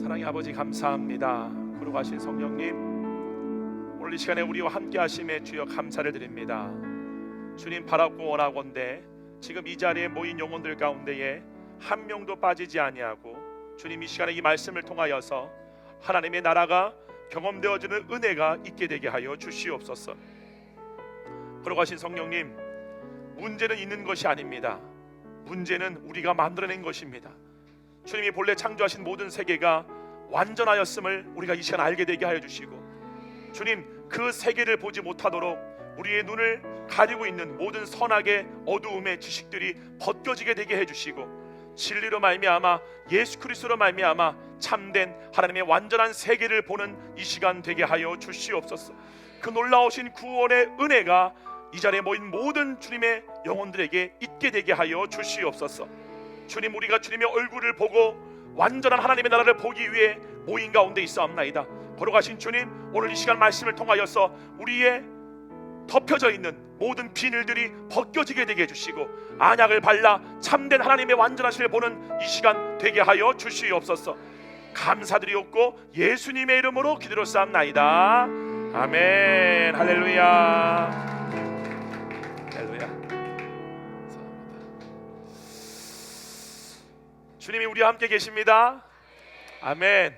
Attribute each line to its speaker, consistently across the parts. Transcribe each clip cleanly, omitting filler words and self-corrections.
Speaker 1: 사랑의 아버지 감사합니다. 거룩하신 성령님, 오늘 이 시간에 우리와 함께 하심에 주여 감사를 드립니다. 주님 바라고 원하건대 지금 이 자리에 모인 영혼들 가운데에 한 명도 빠지지 아니하고 주님 이 시간에 이 말씀을 통하여서 하나님의 나라가 경험되어지는 은혜가 있게 되게 하여 주시옵소서. 거룩하신 성령님, 문제는 있는 것이 아닙니다. 문제는 우리가 만들어낸 것입니다. 주님이 본래 창조하신 모든 세계가 완전하였음을 우리가 이 시간 알게 되게 하여 주시고, 주님 그 세계를 보지 못하도록 우리의 눈을 가리고 있는 모든 선악의 어두움의 지식들이 벗겨지게 되게 해주시고, 진리로 말미암아 예수 그리스도로 말미암아 참된 하나님의 완전한 세계를 보는 이 시간 되게 하여 주시옵소서. 그 놀라우신 구원의 은혜가 이 자리에 모인 모든 주님의 영혼들에게 있게 되게 하여 주시옵소서. 주님, 우리가 주님의 얼굴을 보고 완전한 하나님의 나라를 보기 위해 모인 가운데 있사옵나이다. 거룩하신 주님, 오늘 이 시간 말씀을 통하여서 우리의 덮여져 있는 모든 비늘들이 벗겨지게 되게 해주시고, 안약을 발라 참된 하나님의 완전하심을 보는 이 시간 되게 하여 주시옵소서. 감사드리옵고 예수님의 이름으로 기도로싸움나이다. 아멘. 할렐루야. 할렐루야. 주님이 우리와 함께 계십니다. 아멘.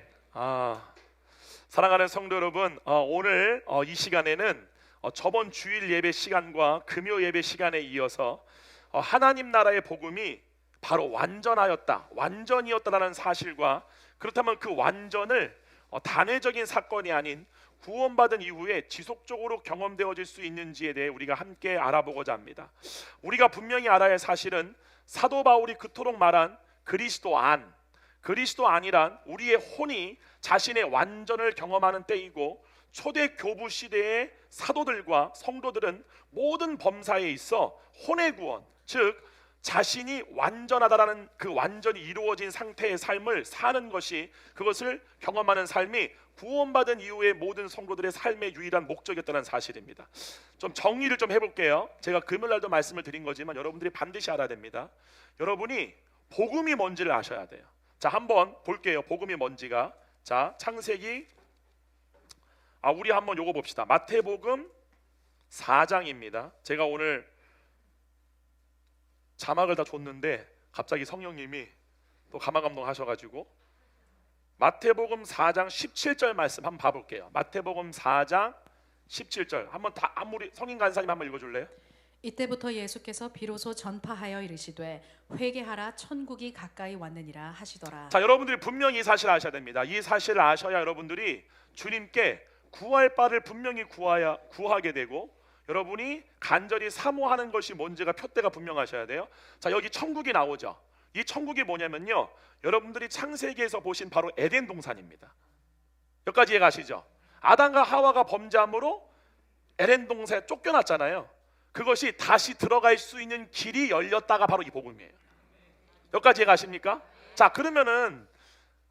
Speaker 1: 사랑하는 성도 여러분, 오늘 이 시간에는 저번 주일 예배 시간과 금요 예배 시간에 이어서 하나님 나라의 복음이 바로 완전이었다라는 사실과, 그렇다면 그 완전을 단회적인 사건이 아닌 구원받은 이후에 지속적으로 경험되어질 수 있는지에 대해 우리가 함께 알아보고자 합니다. 우리가 분명히 알아야 할 사실은 사도 바울이 그토록 말한 그리스도 안이란 우리의 혼이 자신의 완전을 경험하는 때이고, 초대 교부 시대의 사도들과 성도들은 모든 범사에 있어 혼의 구원, 즉 자신이 완전하다라는 그 완전히 이루어진 상태의 삶을 사는 것이, 그것을 경험하는 삶이 구원받은 이후의 모든 성도들의 삶의 유일한 목적이었다는 사실입니다. 좀 정리를 좀 해볼게요. 제가 금요일날도 말씀을 드린 거지만 여러분들이 반드시 알아야 됩니다. 여러분이 복음이 뭔지를 아셔야 돼요. 자, 한번 볼게요. 복음이 뭔지가. 자, 창세기, 우리 한번 요거 봅시다. 마태복음 4장입니다. 제가 오늘 자막을 다 줬는데 갑자기 성령님이 또 가마감동 하셔가지고 마태복음 4장 17절 말씀 한번 봐볼게요. 마태복음 4장 17절 한번 다, 아무리 성인 간사님 한번 읽어줄래요?
Speaker 2: 이때부터 예수께서 비로소 전파하여 이르시되 회개하라 천국이 가까이 왔느니라 하시더라.
Speaker 1: 자, 여러분들이 분명히 이 사실을 아셔야 됩니다. 이 사실을 아셔야 여러분들이 주님께 구할 바를 분명히 구하게 되고, 여러분이 간절히 사모하는 것이 뭔지가 표대가 분명하셔야 돼요. 자, 여기 천국이 나오죠. 이 천국이 뭐냐면요, 여러분들이 창세기에서 보신 바로 에덴 동산입니다. 여기까지 이해가시죠? 아담과 하와가 범죄함으로 에덴 동산에 쫓겨났잖아요. 그것이 다시 들어갈 수 있는 길이 열렸다가 바로 이 복음이에요. 여기까지 이해가십니까? 자, 그러면은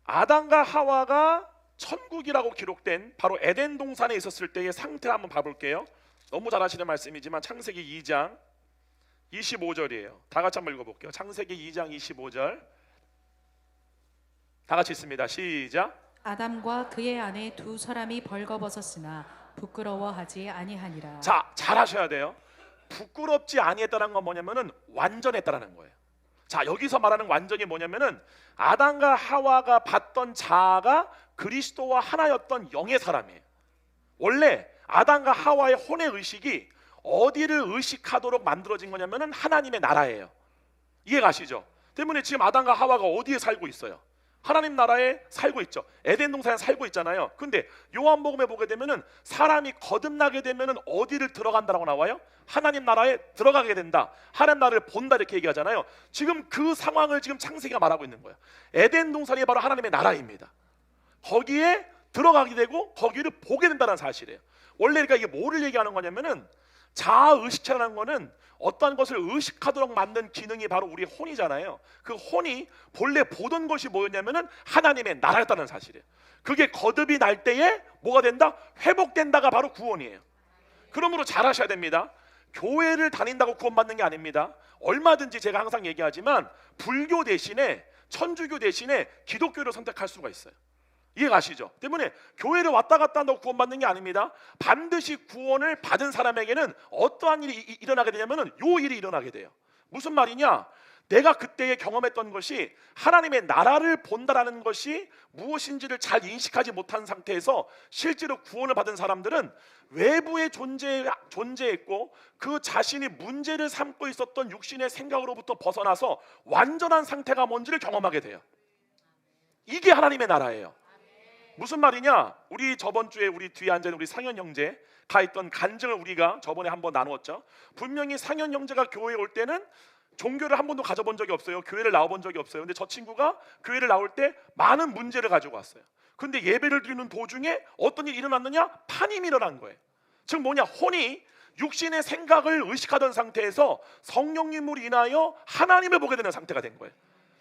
Speaker 1: 아담과 하와가 천국이라고 기록된 바로 에덴 동산에 있었을 때의 상태를 한번 봐볼게요. 너무 잘 아시는 말씀이지만 창세기 2장 25절이에요. 다 같이 한번 읽어볼게요. 창세기 2장 25절 다 같이 읽습니다. 시작.
Speaker 2: 아담과 그의 아내 두 사람이 벌거벗었으나 부끄러워하지 아니하니라.
Speaker 1: 자, 잘 하셔야 돼요. 부끄럽지 아니했다는 건 뭐냐면은 완전했다라는 거예요. 자, 여기서 말하는 완전이 뭐냐면은 아담과 하와가 받던 자아가 그리스도와 하나였던 영의 사람이에요. 원래 아담과 하와의 혼의 의식이 어디를 의식하도록 만들어진 거냐면은 하나님의 나라예요. 이해가시죠? 때문에 지금 아담과 하와가 어디에 살고 있어요? 하나님 나라에 살고 있죠. 에덴 동산에 살고 있잖아요. 근데 요한복음에 보게 되면은 사람이 거듭나게 되면은 어디를 들어간다라고 나와요? 하나님 나라에 들어가게 된다. 하나님 나라를 본다 이렇게 얘기하잖아요. 지금 그 상황을 지금 창세기가 말하고 있는 거예요. 에덴 동산이 바로 하나님의 나라입니다. 거기에 들어가게 되고 거기를 보게 된다는 사실이에요. 원래 그러니까 이게 뭐를 얘기하는 거냐면은 자아의식체라는 거는 어떠한 것을 의식하도록 만든 기능이 바로 우리의 혼이잖아요. 그 혼이 본래 보던 것이 뭐였냐면은 하나님의 나라였다는 사실이에요. 그게 거듭이 날 때에 뭐가 된다? 회복된다가 바로 구원이에요. 그러므로 잘 하셔야 됩니다. 교회를 다닌다고 구원받는 게 아닙니다. 얼마든지 제가 항상 얘기하지만 불교 대신에 천주교 대신에 기독교를 선택할 수가 있어요. 이해가시죠? 때문에 교회를 왔다 갔다 한다고 구원받는 게 아닙니다. 반드시 구원을 받은 사람에게는 어떠한 일이 일어나게 되냐면은 요 일이 일어나게 돼요. 무슨 말이냐? 내가 그때에 경험했던 것이 하나님의 나라를 본다라는 것이 무엇인지를 잘 인식하지 못한 상태에서 실제로 구원을 받은 사람들은 외부의 존재했고 그 자신이 문제를 삼고 있었던 육신의 생각으로부터 벗어나서 완전한 상태가 뭔지를 경험하게 돼요. 이게 하나님의 나라예요. 무슨 말이냐? 우리 저번 주에 우리 뒤에 앉은 우리 상현 형제가 있던 간증을 우리가 저번에 한번 나누었죠. 분명히 상현 형제가 교회에 올 때는 종교를 한 번도 가져본 적이 없어요. 교회를 나와본 적이 없어요. 근데 저 친구가 교회를 나올 때 많은 문제를 가지고 왔어요. 근데 예배를 드리는 도중에 어떤 일이 일어났느냐? 파임이 일어난 거예요. 즉 뭐냐? 혼이 육신의 생각을 의식하던 상태에서 성령님으로 인하여 하나님을 보게 되는 상태가 된 거예요.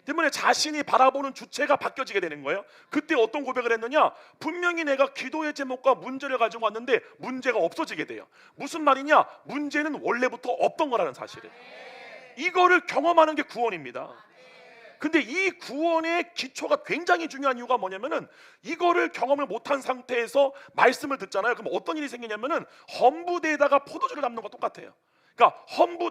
Speaker 1: 때문에 자신이 바라보는 주체가 바뀌어지게 되는 거예요. 그때 어떤 고백을 했느냐? 분명히 내가 기도의 제목과 문제를 가지고 왔는데 문제가 없어지게 돼요. 무슨 말이냐? 문제는 원래부터 없던 거라는 사실을. 이거를 경험하는 게 구원입니다. 근데 이 구원의 기초가 굉장히 중요한 이유가 뭐냐면은 이거를 경험을 못한 상태에서 말씀을 듣잖아요. 그럼 어떤 일이 생기냐면은 헌부대에다가 포도주를 담는 거 똑같아요. 그러니까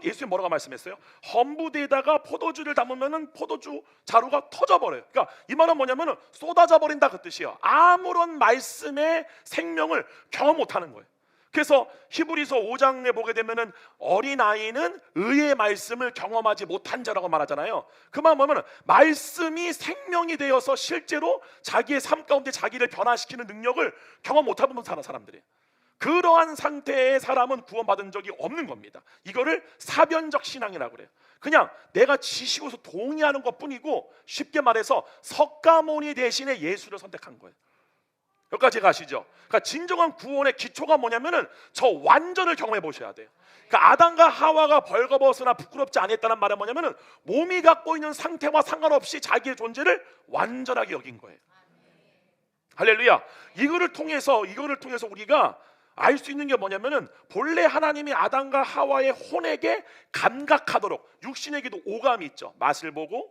Speaker 1: 예수님 뭐라고 말씀했어요? 헌부대에다가 포도주를 담으면은 포도주 자루가 터져버려요. 그러니까 이 말은 뭐냐면은 쏟아져 버린다 그 뜻이에요. 아무런 말씀의 생명을 경험 못하는 거예요. 그래서 히브리서 5장에 보게 되면은 어린아이는 의의 말씀을 경험하지 못한 자라고 말하잖아요. 그 말은 뭐냐면 말씀이 생명이 되어서 실제로 자기의 삶 가운데 자기를 변화시키는 능력을 경험 못하는 사람들이에요. 그러한 상태의 사람은 구원받은 적이 없는 겁니다. 이거를 사변적 신앙이라고 그래요. 그냥 내가 지시고서 동의하는 것뿐이고 쉽게 말해서 석가모니 대신에 예수를 선택한 거예요. 여기까지 가시죠? 그러니까 진정한 구원의 기초가 뭐냐면은 저 완전을 경험해 보셔야 돼요. 그러니까 아담과 하와가 벌거벗으나 부끄럽지 않았다는 말은 뭐냐면은 몸이 갖고 있는 상태와 상관없이 자기의 존재를 완전하게 여긴 거예요. 할렐루야. 이거를 통해서 우리가 알 수 있는 게 뭐냐면은 본래 하나님이 아담과 하와의 혼에게 감각하도록 육신에게도 오감이 있죠. 맛을 보고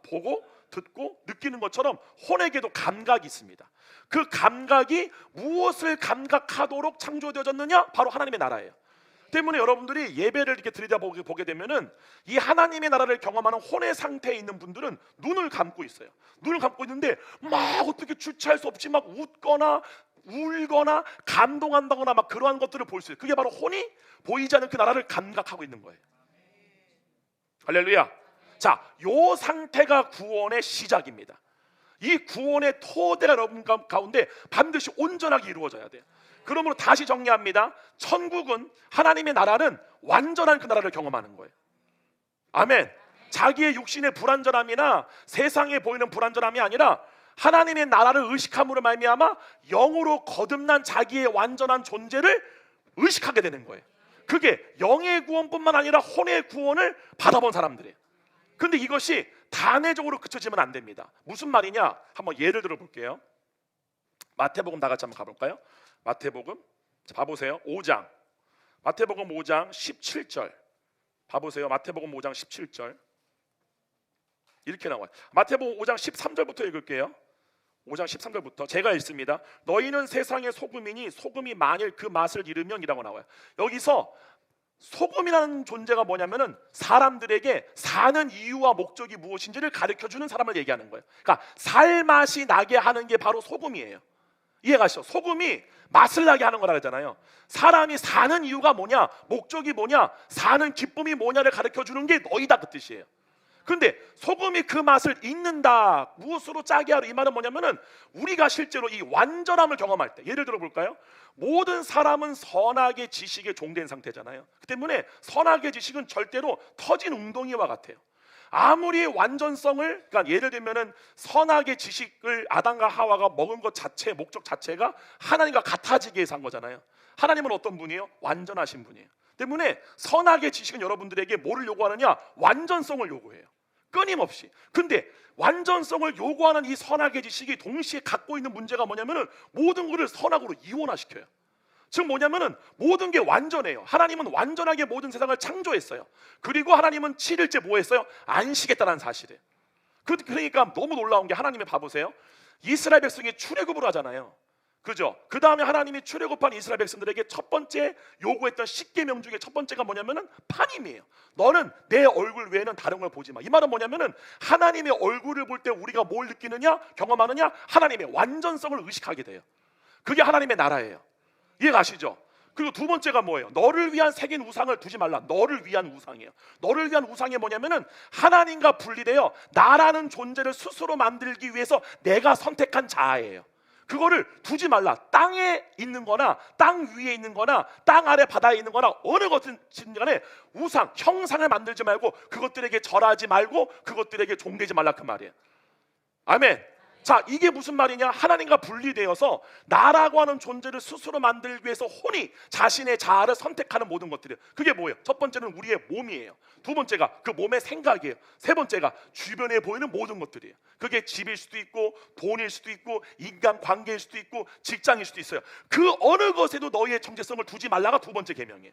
Speaker 1: 보고 듣고 느끼는 것처럼 혼에게도 감각이 있습니다. 그 감각이 무엇을 감각하도록 창조되어졌느냐? 바로 하나님의 나라예요. 때문에 여러분들이 예배를 이렇게 드리다 보게 되면은 이 하나님의 나라를 경험하는 혼의 상태에 있는 분들은 눈을 감고 있어요. 눈을 감고 있는데 막 어떻게 주체할 수 없이 막 웃거나 울거나 감동한다거나 막 그러한 것들을 볼 수 있어요. 그게 바로 혼이 보이지 않는 그 나라를 감각하고 있는 거예요. 할렐루야. 자, 요 상태가 구원의 시작입니다. 이 구원의 토대가 여러분 가운데 반드시 온전하게 이루어져야 돼요. 그러므로 다시 정리합니다. 천국은, 하나님의 나라는 완전한 그 나라를 경험하는 거예요. 아멘. 자기의 육신의 불완전함이나 세상에 보이는 불완전함이 아니라 하나님의 나라를 의식함으로 말미암아 영으로 거듭난 자기의 완전한 존재를 의식하게 되는 거예요. 그게 영의 구원뿐만 아니라 혼의 구원을 받아본 사람들이에요. 근데 이것이 단회적으로 그쳐지면 안 됩니다. 무슨 말이냐? 한번 예를 들어 볼게요. 마태복음 다 같이 한번 가볼까요? 마태복음 봐보세요. 5장 마태복음 5장 17절 봐보세요. 마태복음 5장 17절 이렇게 나와요. 마태복음 5장 13절부터 읽을게요. 5장 13절부터 제가 읽습니다. 너희는 세상의 소금이니 소금이 만일 그 맛을 잃으면 이라고 나와요. 여기서 소금이라는 존재가 뭐냐면은 사람들에게 사는 이유와 목적이 무엇인지를 가르쳐주는 사람을 얘기하는 거예요. 그러니까 살 맛이 나게 하는 게 바로 소금이에요. 이해가시죠? 소금이 맛을 나게 하는 거라 그러잖아요. 사람이 사는 이유가 뭐냐, 목적이 뭐냐, 사는 기쁨이 뭐냐를 가르쳐주는 게 너희다 그 뜻이에요. 근데 소금이 그 맛을 잊는다. 무엇으로 짜게 하려? 이 말은 뭐냐면은 우리가 실제로 이 완전함을 경험할 때, 예를 들어 볼까요? 모든 사람은 선악의 지식에 종된 상태잖아요. 그 때문에 선악의 지식은 절대로 터진 웅덩이와 같아요. 아무리 완전성을, 그러니까 예를 들면은 선악의 지식을 아담과 하와가 먹은 것 자체, 목적 자체가 하나님과 같아지기 위해서 한 거잖아요. 하나님은 어떤 분이에요? 완전하신 분이에요. 때문에 선악의 지식은 여러분들에게 뭐를 요구하느냐? 완전성을 요구해요. 끊임없이. 근데 완전성을 요구하는 이 선악의 지식이 동시에 갖고 있는 문제가 뭐냐면은 모든 것을 선악으로 이원화시켜요. 즉 뭐냐면은 모든 게 완전해요. 하나님은 완전하게 모든 세상을 창조했어요. 그리고 하나님은 7일째 뭐 했어요? 안식했다는 사실이에요. 그러니까 너무 놀라운 게 하나님의 봐보세요. 이스라엘 백성이 출애굽을 하잖아요. 그죠? 그 다음에 하나님이 출애굽한 이스라엘 백성들에게 첫 번째 요구했던 10계명 중에 첫 번째가 뭐냐면은 판임이에요. 너는 내 얼굴 외에는 다른 걸 보지 마. 이 말은 뭐냐면은 하나님의 얼굴을 볼 때 우리가 뭘 느끼느냐, 경험하느냐, 하나님의 완전성을 의식하게 돼요. 그게 하나님의 나라예요. 이해가시죠? 그리고 두 번째가 뭐예요? 너를 위한 새긴 우상을 두지 말라. 너를 위한 우상이에요. 너를 위한 우상이 뭐냐면은 하나님과 분리되어 나라는 존재를 스스로 만들기 위해서 내가 선택한 자아예요. 그거를 두지 말라. 땅에 있는 거나 땅 위에 있는 거나 땅 아래 바다에 있는 거나 어느 것이든 간에 우상, 형상을 만들지 말고 그것들에게 절하지 말고 그것들에게 종되지 말라, 그 말이에요. 아멘. 자, 이게 무슨 말이냐? 하나님과 분리되어서 나라고 하는 존재를 스스로 만들기 위해서 혼이 자신의 자아를 선택하는 모든 것들이에요. 그게 뭐예요? 첫 번째는 우리의 몸이에요. 두 번째가 그 몸의 생각이에요. 세 번째가 주변에 보이는 모든 것들이에요. 그게 집일 수도 있고 돈일 수도 있고 인간 관계일 수도 있고 직장일 수도 있어요. 그 어느 것에도 너희의 정체성을 두지 말라가 두 번째 계명이에요.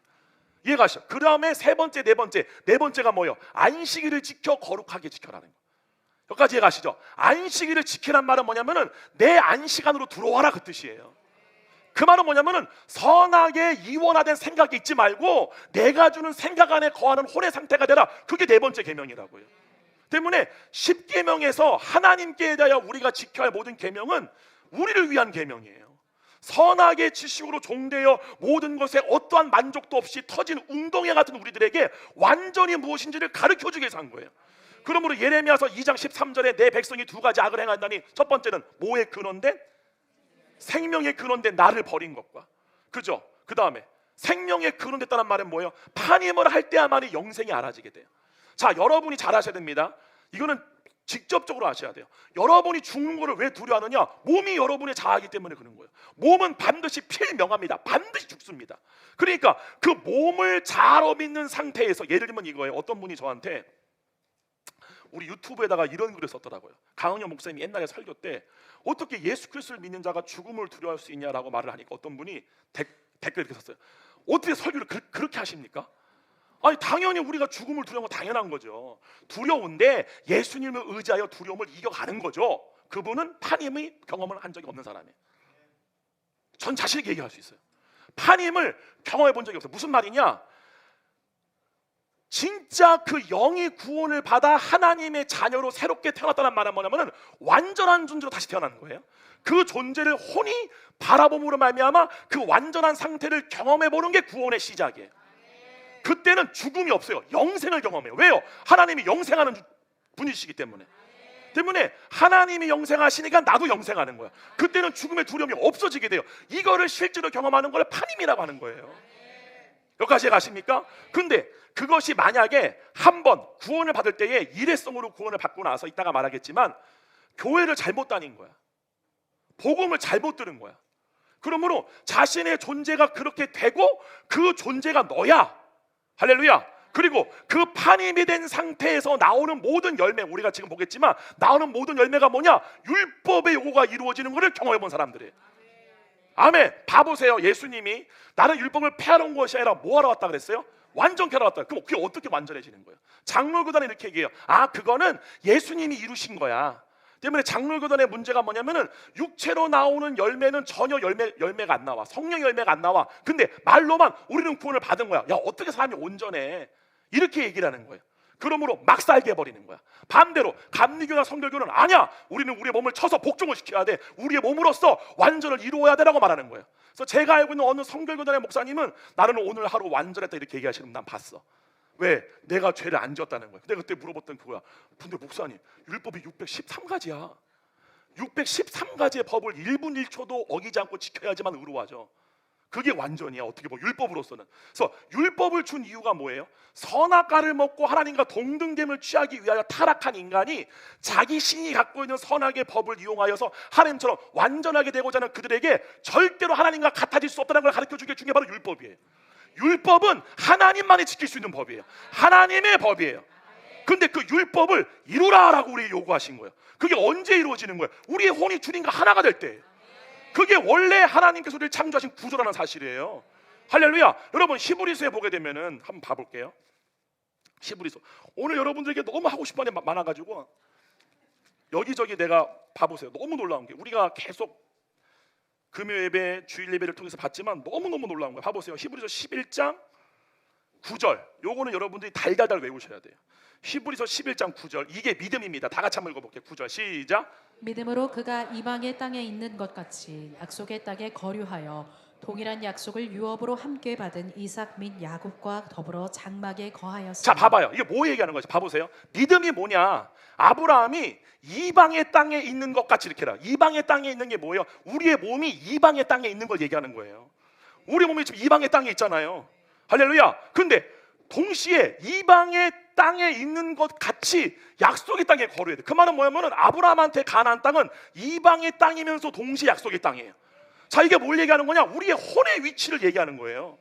Speaker 1: 이해가시죠? 그 다음에 세 번째, 네 번째가 뭐예요? 안식일을 지켜 거룩하게 지켜라는 거예요. 여기까지 이해가시죠? 안식일을 지키란 말은 뭐냐면은 내 안식안으로 들어와라, 그 뜻이에요. 그 말은 뭐냐면은 선하게 이원화된 생각이 있지 말고 내가 주는 생각 안에 거하는 혼의 상태가 되라. 그게 네 번째 계명이라고요. 때문에 10계명에서 하나님께 대하여 우리가 지켜야 할 모든 계명은 우리를 위한 계명이에요. 선하게 지식으로 종되어 모든 것에 어떠한 만족도 없이 터진 웅덩이 같은 우리들에게 완전히 무엇인지를 가르쳐주기 위해서 한 거예요. 그러므로 예레미야서 2장 13절에 내 백성이 두 가지 악을 행한다니, 첫 번째는 뭐의 근원된? 생명의 근원된 나를 버린 것과, 그죠? 그 다음에 생명의 근원됐다는 말은 뭐예요? 판임을 할 때야만이 영생이 알아지게 돼요. 자, 여러분이 잘 아셔야 됩니다. 이거는 직접적으로 아셔야 돼요. 여러분이 죽는 거를 왜 두려워하느냐? 몸이 여러분의 자아이기 때문에 그런 거예요. 몸은 반드시 필명합니다. 반드시 죽습니다. 그러니까 그 몸을 잘 어밌는 상태에서, 예를 들면 이거예요. 어떤 분이 저한테 우리 유튜브에다가 이런 글을 썼더라고요. 강은영 목사님이 옛날에 설교 때 어떻게 예수 그리스도를 믿는 자가 죽음을 두려워할 수 있냐라고 말을 하니까 어떤 분이 댓글 이렇게 썼어요. 어떻게 설교를 그렇게 하십니까? 아니, 당연히 우리가 죽음을 두려운 건 당연한 거죠. 두려운데 예수님을 의지하여 두려움을 이겨가는 거죠. 그분은 판임의 경험을 한 적이 없는 사람이에요. 전 자신 있게 얘기할 수 있어요. 판임을 경험해 본 적이 없어요. 무슨 말이냐? 진짜 그 영이 구원을 받아 하나님의 자녀로 새롭게 태어났다는 말은 뭐냐면 완전한 존재로 다시 태어나는 거예요. 그 존재를 혼이 바라봄으로 말미암아 그 완전한 상태를 경험해 보는 게 구원의 시작이에요. 그때는 죽음이 없어요. 영생을 경험해요. 왜요? 하나님이 영생하는 분이시기 때문에 하나님이 영생하시니까 나도 영생하는 거야. 그때는 죽음의 두려움이 없어지게 돼요. 이거를 실제로 경험하는 걸 판임이라고 하는 거예요. 여기까지 가십니까? 근데 그것이 만약에 한번 구원을 받을 때에 일회성으로 구원을 받고 나서 이따가 말하겠지만 교회를 잘못 다닌 거야. 복음을 잘못 들은 거야. 그러므로 자신의 존재가 그렇게 되고 그 존재가 너야. 할렐루야. 그리고 그 판임이 된 상태에서 나오는 모든 열매, 우리가 지금 보겠지만 나오는 모든 열매가 뭐냐? 율법의 요구가 이루어지는 것을 경험해 본 사람들이에요. 아멘. 봐보세요. 예수님이 나는 율법을 폐하러 온 것이 아니라 뭐하러 왔다 그랬어요? 완전케 하러 왔다. 그럼 그게 어떻게 완전해지는 거예요? 장로교단이 이렇게 얘기해요. 아, 그거는 예수님이 이루신 거야. 때문에 장로교단의 문제가 뭐냐면은 육체로 나오는 열매는 전혀 열매가 안 나와. 성령 열매가 안 나와. 근데 말로만 우리는 구원을 받은 거야. 야, 어떻게 사람이 온전해? 이렇게 얘기를 하는 거예요. 그러므로 막 살게 해버리는 거야. 반대로 감리교나 성결교는 아니야. 우리는 우리의 몸을 쳐서 복종을 시켜야 돼. 우리의 몸으로서 완전을 이루어야 되라고 말하는 거예요. 그래서 제가 알고 있는 어느 성결교단의 목사님은 나는 오늘 하루 완전했다 이렇게 얘기하시는 분 난 봤어. 왜? 내가 죄를 안 지었다는 거야. 내가 그때 물어봤던 그거야. 근데 목사님, 율법이 613가지야. 613가지의 법을 1분 1초도 어기지 않고 지켜야지만 의로워져. 그게 완전이야. 어떻게 보면 율법으로서는. 그래서 율법을 준 이유가 뭐예요? 선악과를 먹고 하나님과 동등됨을 취하기 위하여 타락한 인간이 자기 신이 갖고 있는 선악의 법을 이용하여서 하나님처럼 완전하게 되고자 하는 그들에게 절대로 하나님과 같아질 수 없다는 걸 가르쳐주는 게 중에 바로 율법이에요. 율법은 하나님만이 지킬 수 있는 법이에요. 하나님의 법이에요. 근데 그 율법을 이루라라고 우리에게 요구하신 거예요. 그게 언제 이루어지는 거예요? 우리의 혼이 주님과 하나가 될 때. 그게 원래 하나님께서 우리를 창조하신 구조라는 사실이에요. 할렐루야. 여러분 히브리서에 보게 되면은 한번 봐볼게요. 히브리서. 오늘 여러분들에게 너무 하고 싶은 말이 많아가지고 여기저기 내가 봐보세요. 너무 놀라운 게 우리가 계속 금요 예배, 주일 예배를 통해서 봤지만 너무너무 놀라운 거예요. 봐보세요. 히브리서 11장 9절. 요거는 여러분들이 달달달 외우셔야 돼요. 히브리서 11장 9절. 이게 믿음입니다. 다 같이 한번 읽어볼게요. 9절 시작.
Speaker 2: 믿음으로 그가 이방의 땅에 있는 것 같이 약속의 땅에 거류하여 동일한 약속을 유업으로 함께 받은 이삭 및 야곱과 더불어 장막에 거하였으니.
Speaker 1: 자, 봐봐요. 이게 뭐 얘기하는 거지? 봐보세요. 믿음이 뭐냐? 아브라함이 이방의 땅에 있는 것 같이 이렇게 해라. 이방의 땅에 있는 게 뭐예요? 우리의 몸이 이방의 땅에 있는 걸 얘기하는 거예요. 우리 몸이 지금 이방의 땅에 있잖아요. 할렐루야. 근데 동시에 이방의 땅에 있는 것 같이 약속의 땅에 거류해야 돼. 그 말은 뭐냐면은 아브라함한테 가나안 땅은 이방의 땅이면서 동시에 약속의 땅이에요. 자, 이게 뭘 얘기하는 거냐? 우리의 혼의 위치를 얘기하는 거예요.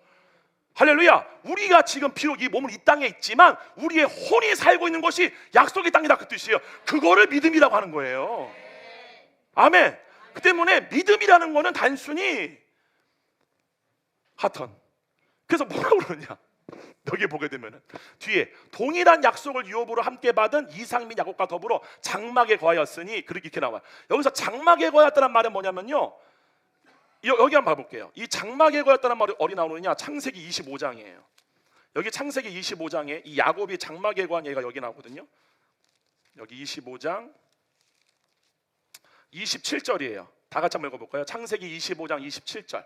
Speaker 1: 할렐루야. 우리가 지금 비록 이 몸은 이 땅에 있지만 우리의 혼이 살고 있는 것이 약속의 땅이다, 그 뜻이에요. 그거를 믿음이라고 하는 거예요. 아멘. 그 때문에 믿음이라는 거는 단순히 하여튼 그래서 뭐라고 그러냐, 여기 보게 되면은 뒤에 동일한 약속을 유업으로 함께 받은 이삭 및 야곱과 더불어 장막에 거하였으니, 그렇게 나와요. 여기서 장막에 거하였다는 말은 뭐냐면요, 여기 한번 봐볼게요. 이 장막에 거했다는 말이 어디 나오느냐? 창세기 25장이에요. 여기 창세기 25장에 이 야곱이 장막에 거한 얘기가 여기 나오거든요. 여기 25장 27절이에요. 다 같이 한번 읽어볼까요? 창세기 25장 27절.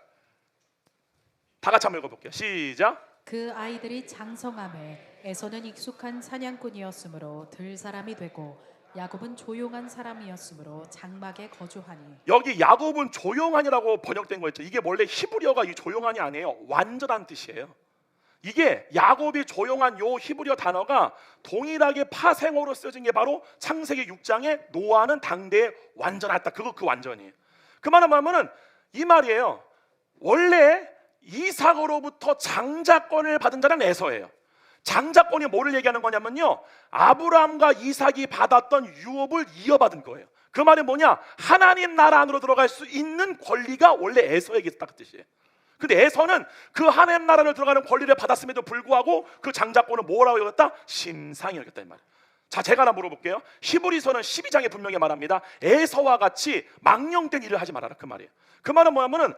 Speaker 1: 다 같이 한번 읽어볼게요. 시작.
Speaker 2: 그 아이들이 장성함에 에서는 익숙한 사냥꾼이었으므로 들 사람이 되고 야곱은 조용한 사람이었으므로 장막에 거주하니.
Speaker 1: 여기 야곱은 조용한이라고 번역된 거 있죠. 이게 원래 히브리어가 이 조용한이 아니에요. 완전한 뜻이에요. 이게 야곱이 조용한 요 히브리어 단어가 동일하게 파생어로 쓰여진 게 바로 창세기 6장에 노아는 당대에 완전하다. 그거 그 완전이에요. 그 말은 뭐냐면은 이 말이에요. 원래 이삭으로부터 장자권을 받은 자는 에서예요. 장자권이 뭐를 얘기하는 거냐면요, 아브라함과 이삭이 받았던 유업을 이어받은 거예요. 그 말이 뭐냐? 하나님 나라 안으로 들어갈 수 있는 권리가 원래 에서에게 있었다, 그 뜻이에요. 근데 에서는 그 하나님 나라를 들어가는 권리를 받았음에도 불구하고 그 장자권을 뭐라고 여겼다? 심상히 여겼다, 이 말이에요. 자, 제가 하나 물어볼게요. 히브리서는 12장에 분명히 말합니다. 에서와 같이 망령된 일을 하지 말아라, 그 말이에요. 그 말은 뭐냐면은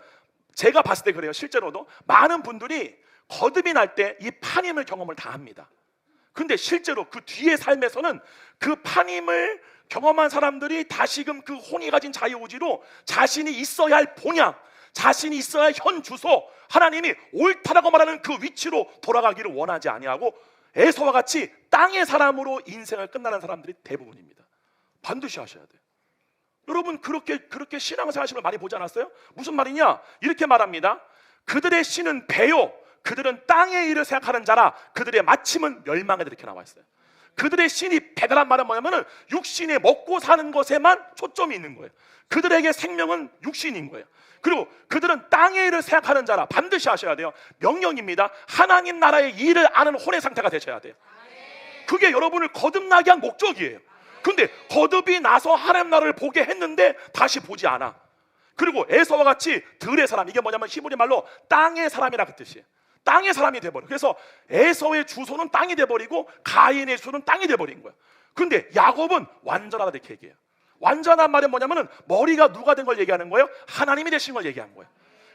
Speaker 1: 제가 봤을 때 그래요. 실제로도 많은 분들이 거듭이 날 때 이 판임을 경험을 다 합니다. 근데 실제로 그 뒤의 삶에서는 그 판임을 경험한 사람들이 다시금 그 혼이 가진 자유의지로 자신이 있어야 할 본향, 자신이 있어야 할 현 주소, 하나님이 옳다라고 말하는 그 위치로 돌아가기를 원하지 아니하고 에서와 같이 땅의 사람으로 인생을 끝나는 사람들이 대부분입니다. 반드시 하셔야 돼요. 여러분 그렇게 신앙생활을 많이 보지 않았어요? 무슨 말이냐? 이렇게 말합니다. 그들의 신은 배요, 그들은 땅의 일을 생각하는 자라, 그들의 마침은 멸망에, 이렇게 나와 있어요. 그들의 신이 배다란 말은 뭐냐면은 육신에 먹고 사는 것에만 초점이 있는 거예요. 그들에게 생명은 육신인 거예요. 그리고 그들은 땅의 일을 생각하는 자라. 반드시 하셔야 돼요. 명령입니다. 하나님 나라의 일을 아는 혼의 상태가 되셔야 돼요. 그게 여러분을 거듭나게 한 목적이에요. 근데 거듭이 나서 하나님 나라를 보게 했는데 다시 보지 않아. 그리고 에서와 같이 들의 사람, 이게 뭐냐면 히브리 말로 땅의 사람이라 그 뜻이에요. 땅의 사람이 돼버려. 그래서 에서의 주소는 땅이 돼버리고 가인의 주소는 땅이 돼버린 거야. 근데 야곱은 완전하다, 이렇게 얘기해요. 완전한 말은 뭐냐면은 머리가 누가 된 걸 얘기하는 거예요? 하나님이 되신 걸 얘기한 거예요.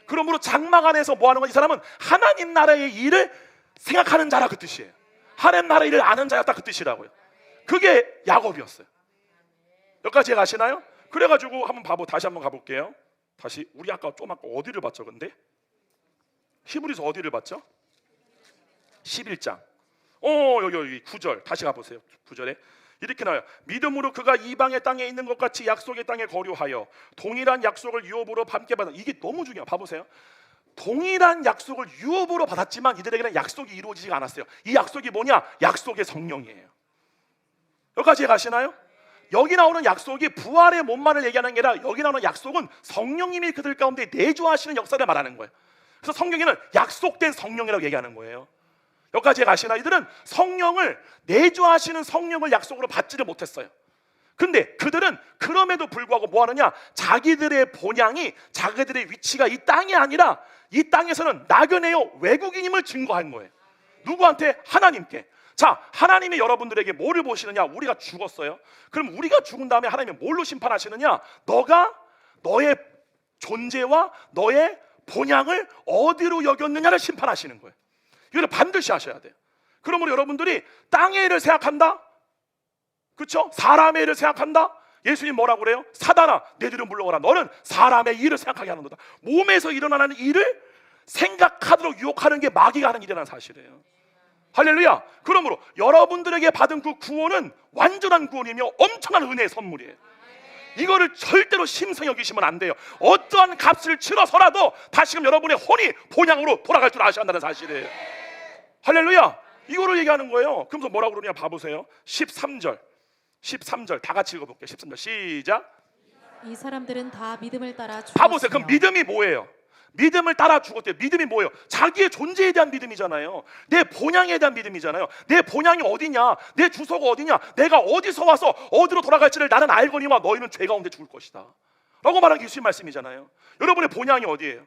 Speaker 1: 그러므로 장막 안에서 뭐 하는 거지? 이 사람은 하나님 나라의 일을 생각하는 자라, 그 뜻이에요. 하나님 나라의 일을 아는 자였다, 그 뜻이라고요. 그게 야곱이었어요. 여기까지 가시나요? 그래가지고 다시 한번 가볼게요. 다시 우리 아까 어디를 봤죠? 근데 히브리서 어디를 봤죠? 11장. 여기 9절 다시 가보세요. 9절에 이렇게 나와요. 믿음으로 그가 이방의 땅에 있는 것 같이 약속의 땅에 거류하여 동일한 약속을 유업으로 함께 받은. 이게 너무 중요해요. 봐보세요. 동일한 약속을 유업으로 받았지만 이들에게는 약속이 이루어지지 않았어요. 이 약속이 뭐냐? 약속의 성령이에요. 여기까지 가시나요? 여기 나오는 약속이 부활의 몸만을 얘기하는 게 아니라 여기 나오는 약속은 성령님이 그들 가운데 내주하시는 역사를 말하는 거예요. 그래서 성경에는 약속된 성령이라고 얘기하는 거예요. 여기까지 가시나? 이들은 성령을, 내주하시는 성령을 약속으로 받지를 못했어요. 근데 그들은 그럼에도 불구하고 뭐 하느냐? 자기들의 본향이, 자기들의 위치가 이 땅이 아니라 이 땅에서는 나그네요 외국인임을 증거한 거예요. 누구한테? 하나님께. 자, 하나님이 여러분들에게 뭐를 보시느냐? 우리가 죽었어요. 그럼 우리가 죽은 다음에 하나님이 뭘로 심판하시느냐? 너가 너의 존재와 너의 본향을 어디로 여겼느냐를 심판하시는 거예요. 이걸 반드시 하셔야 돼요. 그러므로 여러분들이 땅의 일을 생각한다, 그렇죠? 사람의 일을 생각한다. 예수님 뭐라고 그래요? 사단아, 내 뒤로 물러가라. 너는 사람의 일을 생각하게 하는 거다. 몸에서 일어나는 일을 생각하도록 유혹하는 게 마귀가 하는 일이라는 사실이에요. 할렐루야. 그러므로 여러분들에게 받은 그 구원은 완전한 구원이며 엄청난 은혜의 선물이에요. 이거를 절대로 심성히 여기시면 안 돼요. 어떠한 값을 치러서라도 다시금 여러분의 혼이 본향으로 돌아갈 줄 아셔야 한다는 사실이에요. 할렐루야. 이거를 얘기하는 거예요. 그러면서 뭐라고 그러냐 봐보세요. 13절 다 같이 읽어볼게요. 13절 시작.
Speaker 2: 이 사람들은 다 믿음을 따라
Speaker 1: 봐보세요. 그럼
Speaker 2: 죽었으며
Speaker 1: 믿음이 뭐예요? 믿음을 따라 죽었대요. 믿음이 뭐예요? 자기의 존재에 대한 믿음이잖아요. 내 본향에 대한 믿음이잖아요. 내 본향이 어디냐? 내 주소가 어디냐? 내가 어디서 와서 어디로 돌아갈지를 나는 알거니와 너희는 죄 가운데 죽을 것이다 라고 말한 게 예수님 말씀이잖아요. 여러분의 본향이 어디예요?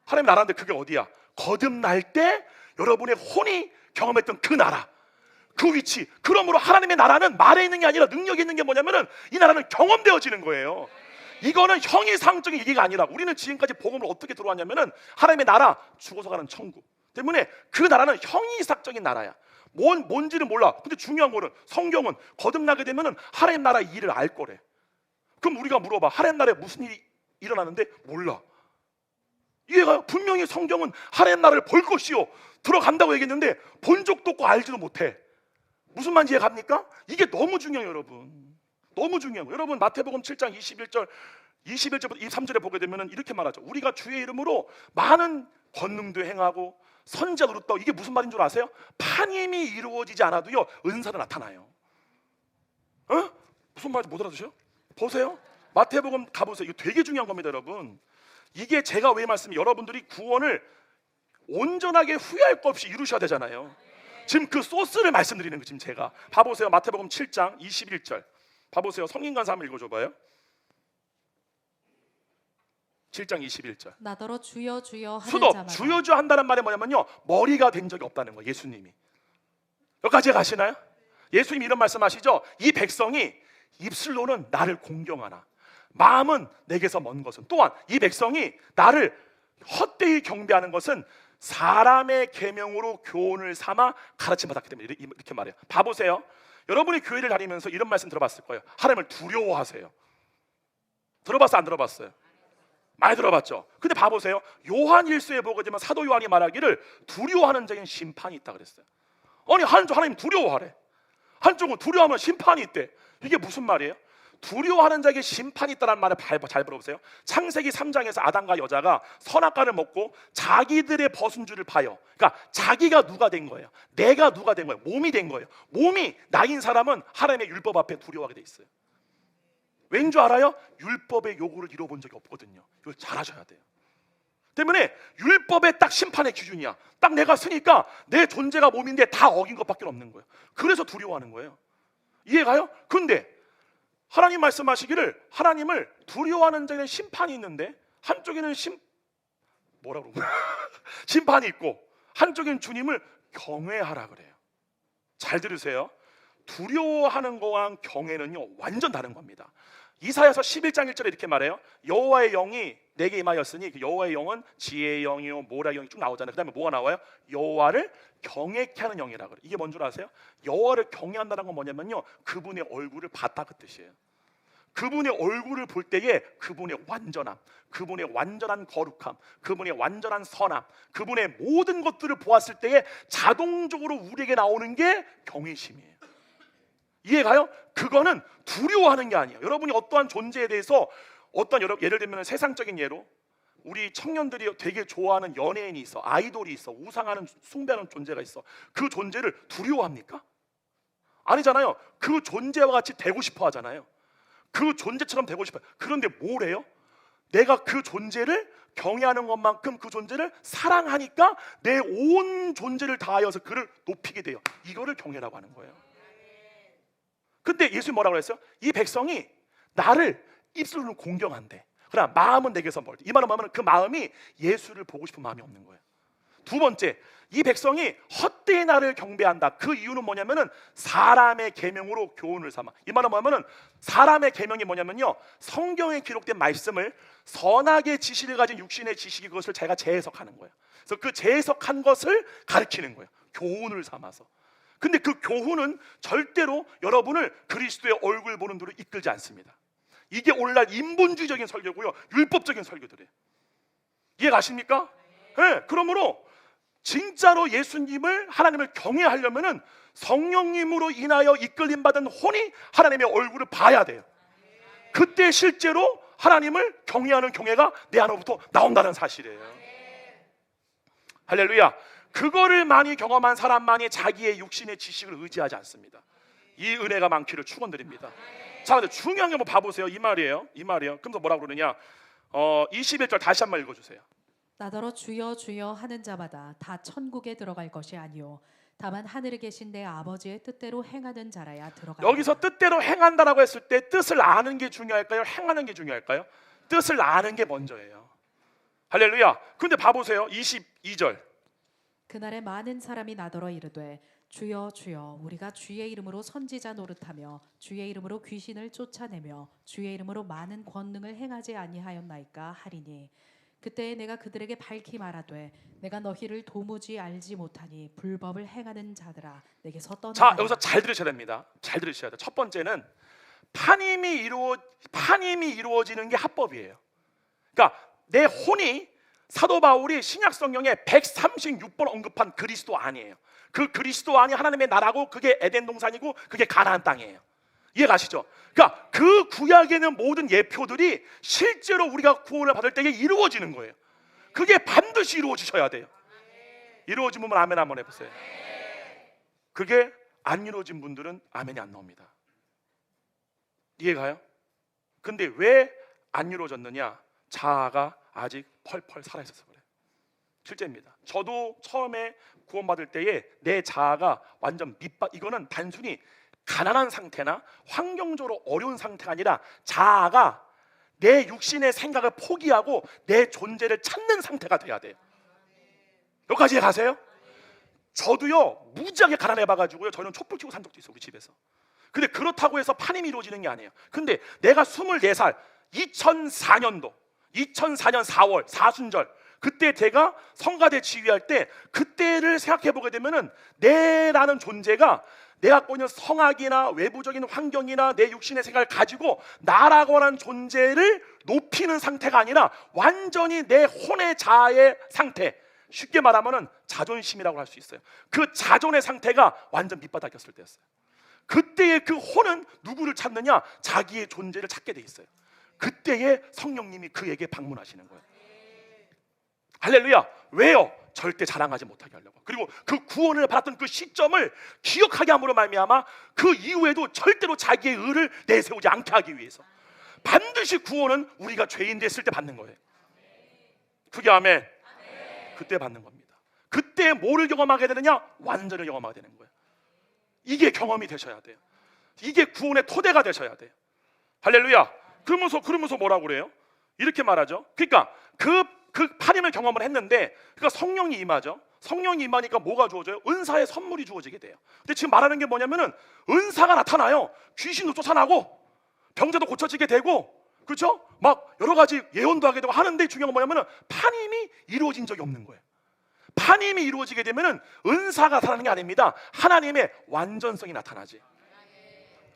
Speaker 1: 하나님 나라인데 그게 어디야? 거듭날 때 여러분의 혼이 경험했던 그 나라, 그 위치. 그러므로 하나님의 나라는 말에 있는 게 아니라 능력이 있는 게 뭐냐면은 이 나라는 경험되어지는 거예요. 이거는 형이상적인 얘기가 아니라 우리는 지금까지 복음을 어떻게 들어왔냐면은 하나님의 나라, 죽어서 가는 천국 때문에 그 나라는 형이상적인 나라야. 뭔지는 몰라. 근데 중요한 거는 성경은 거듭나게 되면은 하나님 나라의 일을 알 거래. 그럼 우리가 물어봐. 하나님 나라에 무슨 일이 일어나는데 몰라. 이해가요? 분명히 성경은 하나님 나라를 볼 것이요 들어간다고 얘기했는데 본 적도 없고 알지도 못해. 무슨 말인지 이해갑니까? 이게 너무 중요해요, 여러분. 너무 중요한 거예요. 여러분 마태복음 7장 21절부터 23절에 보게 되면 이렇게 말하죠. 우리가 주의 이름으로 많은 권능도 행하고 선지자 노릇도. 이게 무슨 말인 줄 아세요? 판임이 이루어지지 않아도요 은사는 나타나요. 무슨 말인지 못 알아두셔요? 보세요. 마태복음 가보세요. 이거 되게 중요한 겁니다, 여러분. 이게 제가 왜 말씀이 여러분들이 구원을 온전하게 후회할 것 없이 이루셔야 되잖아요. 지금 그 소스를 말씀드리는 거 지금 제가. 봐보세요. 마태복음 7장 21절 봐보세요. 성인 간사 한번 읽어줘봐요. 7장 21절.
Speaker 2: 나더러 주여 주여 하는
Speaker 1: 수도
Speaker 2: 자마다.
Speaker 1: 주여 주여 한다는 말이 뭐냐면요 머리가 된 적이 없다는 거예요. 예수님이. 여기까지 가시나요? 예수님이 이런 말씀하시죠. 이 백성이 입술로는 나를 공경하나 마음은 내게서 먼 것은, 또한 이 백성이 나를 헛되이 경배하는 것은 사람의 계명으로 교훈을 삼아 가르침 받았기 때문에 이렇게 말해요. 봐보세요. 여러분이 교회를 다니면서 이런 말씀 들어봤을 거예요. 하나님을 두려워하세요. 들어봤어요? 안 들어봤어요? 많이 들어봤죠? 근데 봐보세요. 요한 1서에 보게 되면 사도 요한이 말하기를 두려워하는 자에겐 심판이 있다 그랬어요. 아니 한쪽 하나님 두려워하래, 한쪽은 두려워하면 심판이 있대. 이게 무슨 말이에요? 두려워하는 자에게 심판이 있다는 말을 잘 들어보세요. 창세기 3장에서 아담과 여자가 선악과를 먹고 자기들의 벗은 줄을 봐요. 그러니까 자기가 누가 된 거예요? 내가 누가 된 거예요? 몸이 된 거예요. 몸이 나인 사람은 하나님의 율법 앞에 두려워하게 돼 있어요. 왠 줄 알아요? 율법의 요구를 이뤄본 적이 없거든요. 이걸 잘 하셔야 돼요. 때문에 율법의 딱 심판의 기준이야. 딱 내가 쓰니까 내 존재가 몸인데 다 어긴 것밖에 없는 거예요. 그래서 두려워하는 거예요. 이해가요? 근데 하나님 말씀하시기를 하나님을 두려워하는 자에는 심판이 있는데 한쪽에는 뭐라고 그러나? 심판이 있고 한쪽에는 주님을 경외하라 그래요. 잘 들으세요. 두려워하는 거랑 경외는요 완전 다른 겁니다. 이사야서 11장 1절에 이렇게 말해요. 여호와의 영이 내게 임하였으니 그 여호와의 영은 지혜의 영이요 모라의 영이 쭉 나오잖아요. 그 다음에 뭐가 나와요? 여호와를 경외케 하는 영이라 그래요. 이게 뭔 줄 아세요? 여호와를 경외한다는 건 뭐냐면요 그분의 얼굴을 봤다 그 뜻이에요. 그분의 얼굴을 볼 때에 그분의 완전함, 그분의 완전한 거룩함, 그분의 완전한 선함, 그분의 모든 것들을 보았을 때에 자동적으로 우리에게 나오는 게 경외심이에요. 이해가요? 그거는 두려워하는 게 아니에요. 여러분이 어떠한 존재에 대해서 예를 들면 세상적인 예로 우리 청년들이 되게 좋아하는 연예인이 있어, 아이돌이 있어, 우상하는 숭배하는 존재가 있어. 그 존재를 두려워합니까? 아니잖아요. 그 존재와 같이 되고 싶어 하잖아요. 그 존재처럼 되고 싶어요. 그런데 뭐래요? 내가 그 존재를 경외하는 것만큼 그 존재를 사랑하니까 내 온 존재를 다하여서 그를 높이게 돼요. 이거를 경외라고 하는 거예요. 근데 예수님 뭐라고 그랬어요? 이 백성이 나를 입술로 공경한대. 그러나 마음은 내게서 멀대. 이 말은 뭐냐면 그 마음이 예수를 보고 싶은 마음이 없는 거예요. 두 번째, 이 백성이 헛되이 나를 경배한다. 그 이유는 뭐냐면은 사람의 계명으로 교훈을 삼아. 이 말은 뭐냐면은 사람의 계명이 뭐냐면요, 성경에 기록된 말씀을 선하게 지식을 가진 육신의 지식이 그것을 제가 재해석하는 거예요. 그래서 그 재해석한 것을 가르치는 거예요. 교훈을 삼아서. 근데 그 교훈은 절대로 여러분을 그리스도의 얼굴 보는 데로 이끌지 않습니다. 이게 오늘날 인본주의적인 설교고요, 율법적인 설교들이에요. 이해 가십니까? 네, 그러므로 진짜로 예수님을, 하나님을 경외하려면은 성령님으로 인하여 이끌림 받은 혼이 하나님의 얼굴을 봐야 돼요. 그때 실제로 하나님을 경외하는 경외가 내 안으로부터 나온다는 사실이에요. 할렐루야. 그거를 많이 경험한 사람만이 자기의 육신의 지식을 의지하지 않습니다. 이 은혜가 많기를 축원드립니다. 자, 근데 중요한 게 뭐 봐보세요. 이 말이에요. 그래서 뭐라고 그러느냐, 21절 다시 한번 읽어주세요.
Speaker 2: 나더러 주여 주여 하는 자마다 다 천국에 들어갈 것이 아니요 다만 하늘에 계신 내 아버지의 뜻대로 행하는 자라야 들어가리라.
Speaker 1: 여기서 뜻대로 행한다라고 했을 때 뜻을 아는 게 중요할까요? 행하는 게 중요할까요? 뜻을 아는 게 먼저예요. 할렐루야. 근데 봐보세요. 22절.
Speaker 2: 그날에 많은 사람이 나더러 이르되 주여 주여 우리가 주의 이름으로 선지자 노릇하며 주의 이름으로 귀신을 쫓아내며 주의 이름으로 많은 권능을 행하지 아니하였나이까 하리니 그때에 내가 그들에게 밝히 말하되 내가 너희를 도무지 알지 못하니 불법을 행하는 자들아 내게서 떠나라.
Speaker 1: 자, 여기서 잘 들으셔야 됩니다. 잘 들으셔야 돼요. 첫 번째는 파님이 이루어지는 게 합법이에요. 그러니까 내 혼이, 사도 바울이 신약 성경에 136번 언급한 그리스도 안이에요. 그 그리스도 안이 하나님의 나라고, 그게 에덴 동산이고, 그게 가나안 땅이에요. 이해 가시죠? 그러니까 그 구약에는 모든 예표들이 실제로 우리가 구원을 받을 때에 이루어지는 거예요. 그게 반드시 이루어지셔야 돼요. 이루어진 분은 아멘 한번 해보세요. 그게 안 이루어진 분들은 아멘이 안 나옵니다. 이해가요? 근데 왜 안 이루어졌느냐? 자아가 아직 펄펄 살아있어서 그래요. 실제입니다. 저도 처음에 구원받을 때에 내 자아가 완전 이거는 단순히 가난한 상태나 환경적으로 어려운 상태가 아니라 자아가 내 육신의 생각을 포기하고 내 존재를 찾는 상태가 돼야 돼요. 여기까지 가세요? 저도요 무지하게 가난해봐가지고요, 저는 촛불 켜고 산 적도 있어요, 우리 집에서. 근데 그렇다고 해서 파님이 이루어지는 게 아니에요. 근데 내가 24살 2004년 4월 사순절, 그때 제가 성가대 지휘할 때 그때를 생각해 보게 되면은 내라는 존재가 내가 갖고 있는 성악이나 외부적인 환경이나 내 육신의 생각을 가지고 나라고 하는 존재를 높이는 상태가 아니라 완전히 내 혼의 자아의 상태, 쉽게 말하면은 자존심이라고 할 수 있어요. 그 자존의 상태가 완전 밑바닥이었을 때였어요. 그때의 그 혼은 누구를 찾느냐? 자기의 존재를 찾게 돼 있어요. 그때에 성령님이 그에게 방문하시는 거예요. 할렐루야. 왜요? 절대 자랑하지 못하게 하려고. 그리고 그 구원을 받았던 그 시점을 기억하게 함으로 말미암아 그 이후에도 절대로 자기의 의를 내세우지 않게 하기 위해서. 반드시 구원은 우리가 죄인 됐을 때 받는 거예요. 그게 아멘. 그때 받는 겁니다. 그때 뭐를 경험하게 되느냐? 완전을 경험하게 되는 거예요. 이게 경험이 되셔야 돼요. 이게 구원의 토대가 되셔야 돼요. 할렐루야. 그러면서 뭐라고 그래요? 이렇게 말하죠. 그러니까 그 파림을 경험을 했는데, 그러니까 성령이 임하죠. 성령이 임하니까 뭐가 주어져요? 은사의 선물이 주어지게 돼요. 근데 지금 말하는 게 뭐냐면은 은사가 나타나요. 귀신도 쫓아나고 병자도 고쳐지게 되고, 그렇죠? 막 여러 가지 예언도 하게 되고 하는데, 중요한 건 뭐냐면은 파님이 이루어진 적이 없는 거예요. 파님이 이루어지게 되면은 은사가 나타나는 게 아닙니다. 하나님의 완전성이 나타나지.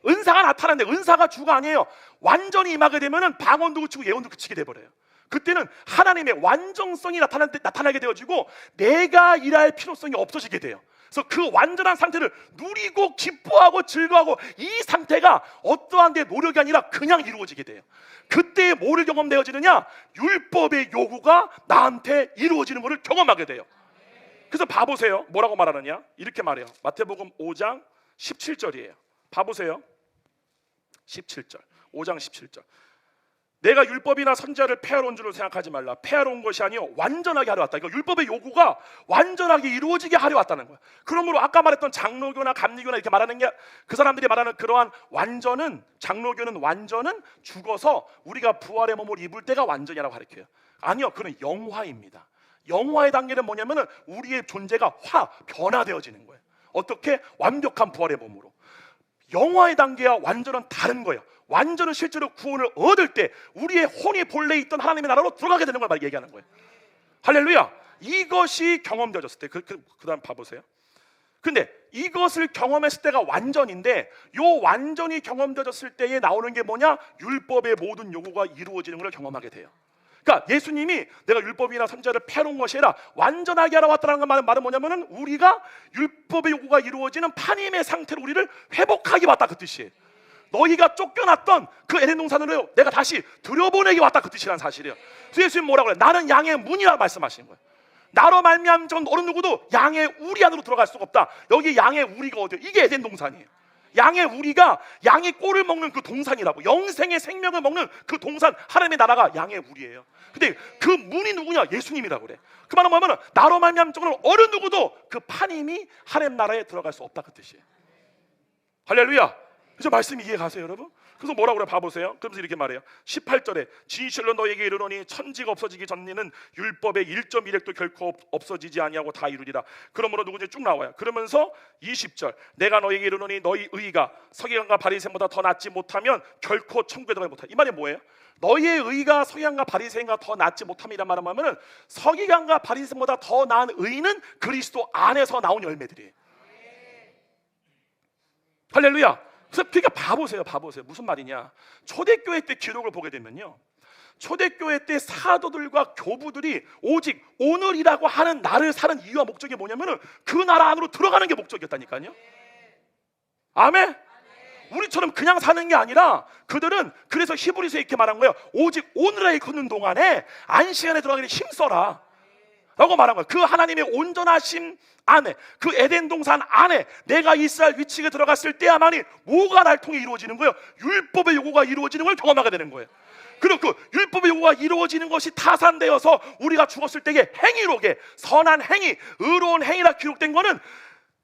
Speaker 1: 은사가 나타나는데 은사가 주가 아니에요. 완전히 임하게 되면은 방언도 그치고 예언도 그치게 돼버려요. 그때는 하나님의 완전성이 나타나게 되어지고 내가 일할 필요성이 없어지게 돼요. 그래서 그 완전한 상태를 누리고 기뻐하고 즐거워하고, 이 상태가 어떠한 데 노력이 아니라 그냥 이루어지게 돼요. 그때 뭐를 경험되어지느냐? 율법의 요구가 나한테 이루어지는 것을 경험하게 돼요. 그래서 봐보세요. 뭐라고 말하느냐? 이렇게 말해요. 마태복음 5장 17절이에요. 봐보세요. 17절. 5장 17절. 내가 율법이나 선지자를 폐하러 온 줄로 생각하지 말라. 폐하러 온 것이 아니요 완전하게 하려 왔다. 그러니까 율법의 요구가 완전하게 이루어지게 하려 왔다는 거야. 그러므로 아까 말했던 장로교나 감리교나 이렇게 말하는 게, 그 사람들이 말하는 그러한 완전은, 장로교는 완전은 죽어서 우리가 부활의 몸을 입을 때가 완전이라고 가르쳐요. 아니요, 그건 영화입니다. 영화의 단계는 뭐냐면은 우리의 존재가 변화되어지는 거예요. 어떻게? 완벽한 부활의 몸으로. 영화의 단계와 완전은 다른 거예요. 완전은 실제로 구원을 얻을 때 우리의 혼이 본래 있던 하나님의 나라로 들어가게 되는 걸 얘기하는 거예요. 할렐루야. 이것이 경험되어졌을 때 그다음 봐보세요. 근데 이것을 경험했을 때가 완전인데, 요 완전히 경험되어졌을 때에 나오는 게 뭐냐? 율법의 모든 요구가 이루어지는 걸 경험하게 돼요. 그러니까 예수님이 내가 율법이나 선지자를 펴놓은 것이 아니라 완전하게 하러 왔다는 말은 뭐냐면은 우리가 율법의 요구가 이루어지는 파님의 상태로 우리를 회복하기 왔다, 그 뜻이에요. 너희가 쫓겨났던 그 에덴 동산으로 내가 다시 들여보내기 왔다, 그 뜻이란 사실이에요. 그래서 예수님 뭐라고 그래요? 나는 양의 문이라 말씀하시는 거예요. 나로 말미암은 어느 누구도 양의 우리 안으로 들어갈 수가 없다. 여기 양의 우리가 어디요? 이게 에덴 동산이에요. 양의 우리가 양의 꼴을 먹는 그 동산이라고, 영생의 생명을 먹는 그 동산, 하나님의 나라가 양의 우리예요. 근데 그 문이 누구냐? 예수님이라고 그래. 그 말은 뭐냐면 나로 말미암은 어느 누구도 그 파님이 하나님 나라에 들어갈 수 없다, 그 뜻이에요. 할렐루야. 그래서 말씀이 이해 가세요, 여러분? 그래서 뭐라고 그래? 봐보세요. 그러면서 이렇게 말해요. 18절에 진실로 너에게 이르노니 천지가 없어지기 전에는 율법의 1.1획도 결코 없어지지 아니하고 다 이루리라. 그러므로 누구든지 쭉 나와요. 그러면서 20절 내가 너에게 이르노니 너희 의가 서기관과 바리새인보다 더 낫지 못하면 결코 천국에 들어가지 못하라. 이 말이 뭐예요? 너희의 의가 서기관과 바리새인과 더 낫지 못함이란 말은 뭐냐면 서기관과 바리새인보다 더 나은 의는 그리스도 안에서 나온 열매들이에요. 할렐루야. 그러니까 봐보세요. 무슨 말이냐? 초대교회 때 기록을 보게 되면요, 초대교회 때 사도들과 교부들이 오직 오늘이라고 하는 날을 사는 이유와 목적이 뭐냐면은 그 나라 안으로 들어가는 게 목적이었다니까요. 아멘. 우리처럼 그냥 사는 게 아니라 그들은, 그래서 히브리서에 이렇게 말한 거예요. 오직 오늘에 걷는 동안에 안식년에 들어가기를 힘써라 라고 말한 거예요. 그 하나님의 온전하심 안에, 그 에덴 동산 안에 내가 이스라엘 위치에 들어갔을 때야만이 뭐가 날 통해 이루어지는 거예요? 율법의 요구가 이루어지는 걸 경험하게 되는 거예요. 그리고 그 율법의 요구가 이루어지는 것이 타산되어서 우리가 죽었을 때에 행위로게 선한 행위, 의로운 행위라 기록된 거는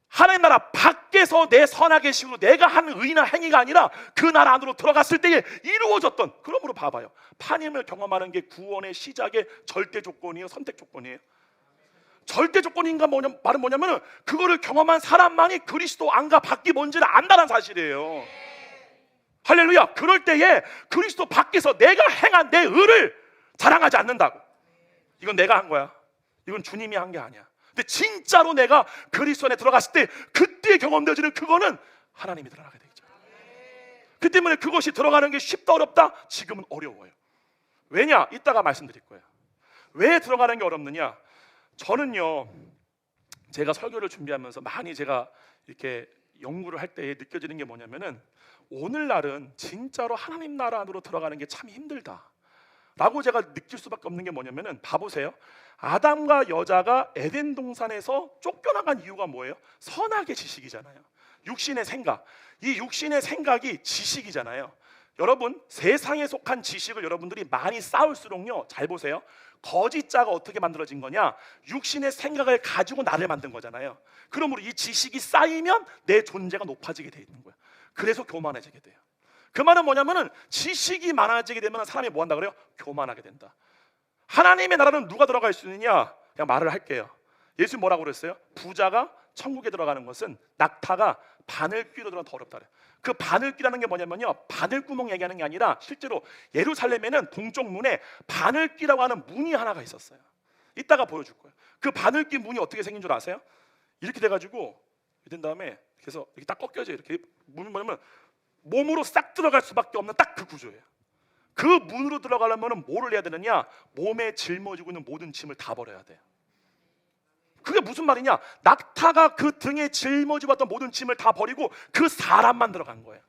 Speaker 1: 하나님 나라 밖에서 내 선하게 식으로 내가 한 의나 행위가 아니라 그 나라 안으로 들어갔을 때에 이루어졌던. 그러므로 봐봐요. 파님을 경험하는 게 구원의 시작의 절대 조건이에요, 선택 조건이에요? 절대 조건인가 말은 뭐냐면은 그거를 경험한 사람만이 그리스도 안과 밖이 뭔지를 안다는 사실이에요. 할렐루야. 그럴 때에 그리스도 밖에서 내가 행한 내 의를 자랑하지 않는다고. 이건 내가 한 거야. 이건 주님이 한 게 아니야. 근데 진짜로 내가 그리스도 안에 들어갔을 때 그때 경험되어지는 그거는 하나님이 들어가게 되죠. 그 때문에 그것이 들어가는 게 쉽다 어렵다? 지금은 어려워요. 왜냐? 이따가 말씀드릴 거예요. 왜 들어가는 게 어렵느냐? 저는요, 제가 설교를 준비하면서 많이 제가 이렇게 연구를 할 때 느껴지는 게 뭐냐면은 오늘날은 진짜로 하나님 나라 안으로 들어가는 게 참 힘들다 라고 제가 느낄 수밖에 없는 게 뭐냐면은, 봐보세요. 아담과 여자가 에덴 동산에서 쫓겨나간 이유가 뭐예요? 선악의 지식이잖아요. 육신의 생각. 이 육신의 생각이 지식이잖아요. 여러분, 세상에 속한 지식을 여러분들이 많이 쌓을수록요, 잘 보세요. 거짓자가 어떻게 만들어진 거냐? 육신의 생각을 가지고 나를 만든 거잖아요. 그러므로 이 지식이 쌓이면 내 존재가 높아지게 돼 있는 거예요. 그래서 교만해지게 돼요. 그 말은 뭐냐면은 지식이 많아지게 되면 사람이 뭐 한다 그래요? 교만하게 된다. 하나님의 나라는 누가 들어갈 수 있느냐? 그냥 말을 할게요. 예수님 뭐라고 그랬어요? 부자가 천국에 들어가는 것은 낙타가 바늘귀로 들어가면 더 어렵다 그래요. 그 바늘귀라는 게 뭐냐면요, 바늘구멍 얘기하는 게 아니라 실제로 예루살렘에는 동쪽 문에 바늘귀라고 하는 문이 하나가 있었어요. 이따가 보여줄 거예요. 그 바늘귀 문이 어떻게 생긴 줄 아세요? 이렇게 돼가지고 된 다음에 그래서 이렇게 딱 꺾여져요. 이렇게 문이 뭐냐면 몸으로 싹 들어갈 수밖에 없는 딱 그 구조예요. 그 문으로 들어가려면 뭐를 해야 되느냐? 몸에 짊어지고 있는 모든 짐을 다 버려야 돼요. 그게 무슨 말이냐? 낙타가 그 등에 짊어지고 왔던 모든 짐을 다 버리고 그 사람만 들어간 거예요.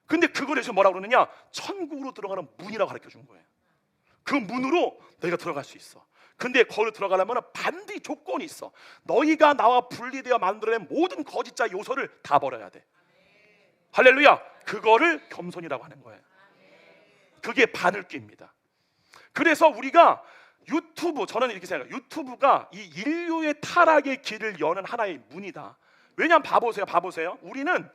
Speaker 1: 근데 그걸 해서 뭐라고 그러느냐? 천국으로 들어가는 문이라고 가르쳐 준 거예요. 그 문으로 너희가 들어갈 수 있어. 근데 거기로 들어가려면 반드시 조건이 있어. 너희가 나와 분리되어 만들어낸 모든 거짓자 요소를 다 버려야 돼. 할렐루야. 그거를 겸손이라고 하는 거예요. 그게 바늘귀입니다. 그래서 우리가 유튜브, 저는 이렇게 생각해요. 유튜브가 이 인류의 타락의 길을 여는 하나의 문이다. 왜냐하면 봐보세요. 우리는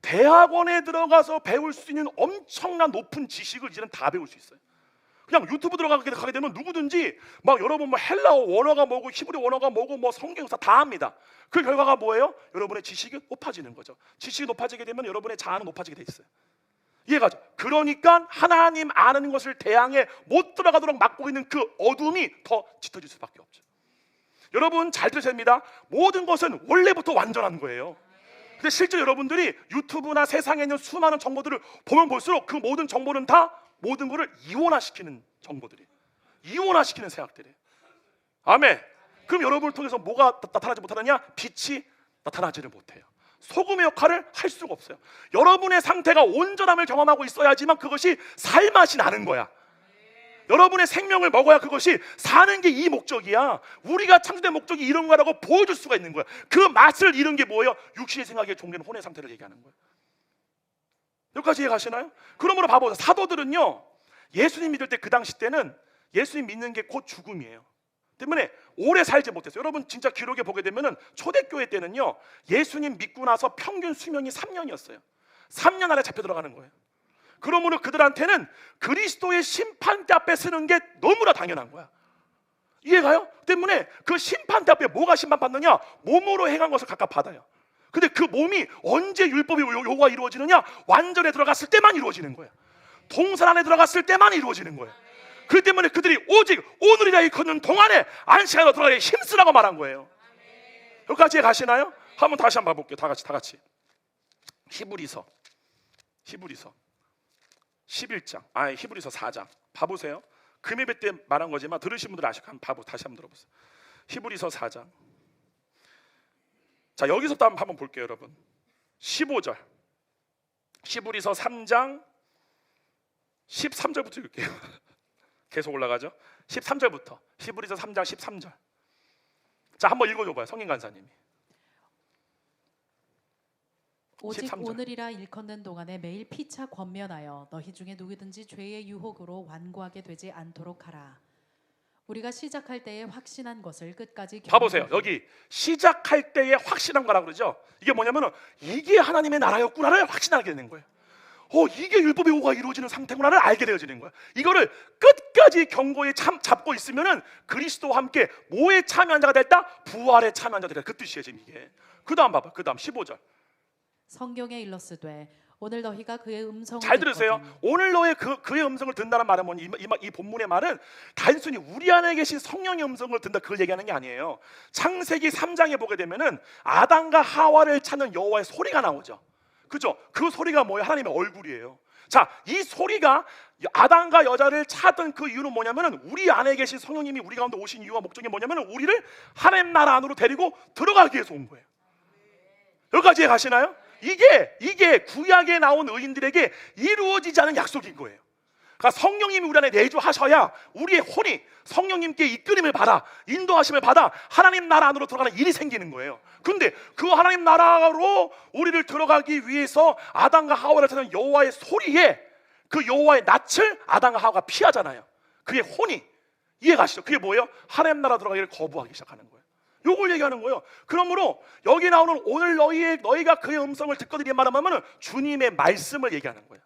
Speaker 1: 대학원에 들어가서 배울 수 있는 엄청난 높은 지식을 이제는 다 배울 수 있어요. 그냥 유튜브 들어가게 되면 누구든지 막 여러분 뭐 헬라어 원어가 뭐고 히브리 원어가 뭐고 뭐 성경사 다 합니다. 그 결과가 뭐예요? 여러분의 지식이 높아지는 거죠. 지식이 높아지게 되면 여러분의 자아는 높아지게 돼 있어요. 이해가죠? 그러니까 하나님 아는 것을 대항해 못 들어가도록 막고 있는 그 어둠이 더 짙어질 수밖에 없죠. 여러분 잘 들으셔야 됩니다. 모든 것은 원래부터 완전한 거예요. 근데 실제 여러분들이 유튜브나 세상에 있는 수많은 정보들을 보면 볼수록 그 모든 정보는 다 모든 것을 이원화시키는 정보들이에요. 이원화시키는 생각들이에요. 아멘. 그럼 여러분을 통해서 뭐가 나타나지 못하느냐? 빛이 나타나지를 못해요. 소금의 역할을 할 수가 없어요. 여러분의 상태가 온전함을 경험하고 있어야지만 그것이 살맛이 나는 거야. 여러분의 생명을 먹어야 그것이 사는 게 이 목적이야. 우리가 창조된 목적이 이런 거라고 보여줄 수가 있는 거야. 그 맛을 잃은 게 뭐예요? 육신의 생각에 종된 혼의 상태를 얘기하는 거예요. 여기까지 이해가시나요? 그러므로 봐보세요. 사도들은요, 예수님 믿을 때 그 당시 때는 예수님 믿는 게 곧 죽음이에요. 때문에 오래 살지 못했어요. 여러분 진짜 기록에 보게 되면은 초대교회 때는요, 예수님 믿고 나서 평균 수명이 3년이었어요. 3년 안에 잡혀 들어가는 거예요. 그러므로 그들한테는 그리스도의 심판대 앞에 서는 게 너무나 당연한 거야. 이해가요? 때문에 그 심판대 앞에 뭐가 심판받느냐? 몸으로 행한 것을 각각 받아요. 근데 그 몸이 언제 율법의 요구가 이루어지느냐? 완전에 들어갔을 때만 이루어지는 거예요. 동산 안에 들어갔을 때만 이루어지는 거예요. 그렇기 때문에 그들이 오직 오늘이라 일컫는 동안에 안식하여 들어가기 힘쓰라고 말한 거예요. 여기까지 가시나요? 한번 다시 한번 봐볼게요. 다 같이. 히브리서 11장, 히브리서 4장 봐보세요. 금예배 때 말한 거지만 들으신 분들 다시 한번 들어보세요. 히브리서 4장. 자, 여기서부터 한번 볼게요, 여러분. 15절. 히브리서 3장 13절부터 읽을게요. 계속 올라가죠. 13절부터. 히브리서 3장 13절. 자, 한번 읽어줘봐요, 성인 간사님이.
Speaker 2: 오직
Speaker 1: 13절.
Speaker 2: 오늘이라 일컫는 동안에 매일 피차 권면하여 너희 중에 누구든지 죄의 유혹으로 완고하게 되지 않도록 하라. 우리가 시작할 때에 확신한 것을 끝까지
Speaker 1: 봐보세요. 여기 시작할 때에 확신한 거라 그러죠. 이게 뭐냐면은 이게 하나님의 나라였구나를 확신하게 되는 거예요. 이게 율법의 요구가 이루어지는 상태구나를 알게 되어지는 거예요. 이거를 끝까지 경고에 잡고 있으면은 그리스도와 함께 뭐에 참여한 자가 됐다? 부활에 참여한 자가 됐다. 그 뜻이에요 지금 이게. 그 다음 봐봐. 그 다음 15절.
Speaker 2: 성경에 일렀으되 오늘 너희가 그의 음성을
Speaker 1: 잘 들으세요.
Speaker 2: 듣거든.
Speaker 1: 오늘 너의 그의 음성을 듣는다는 말은 뭐니? 이 본문의 말은 단순히 우리 안에 계신 성령의 음성을 듣는다 그걸 얘기하는 게 아니에요. 창세기 3장에 보게 되면은 아담과 하와를 찾는 여호와의 소리가 나오죠. 그죠? 그 소리가 뭐예요? 하나님의 얼굴이에요. 자, 이 소리가 아담과 여자를 찾은 그 이유는 뭐냐면은 우리 안에 계신 성령님이 우리 가운데 오신 이유와 목적이 뭐냐면은 우리를 하나님 나라 안으로 데리고 들어가기 위해서 온 거예요. 여기까지 가시나요? 이게 구약에 나온 의인들에게 이루어지지 않은 약속인 거예요. 그러니까 성령님이 우리 안에 내주하셔야 우리의 혼이 성령님께 이끌림을 받아 인도하심을 받아 하나님 나라 안으로 들어가는 일이 생기는 거예요. 근데 그 하나님 나라로 우리를 들어가기 위해서 아담과 하와를 찾는 여호와의 소리에 그 여호와의 낯을 아담과 하와가 피하잖아요. 그의 혼이 이해가시죠? 그게 뭐예요? 하나님 나라 들어가기를 거부하기 시작하는 거예요. 요걸 얘기하는 거예요. 그러므로 여기 나오는 오늘 너희가 그의 음성을 듣거든 말하면 주님의 말씀을 얘기하는 거예요.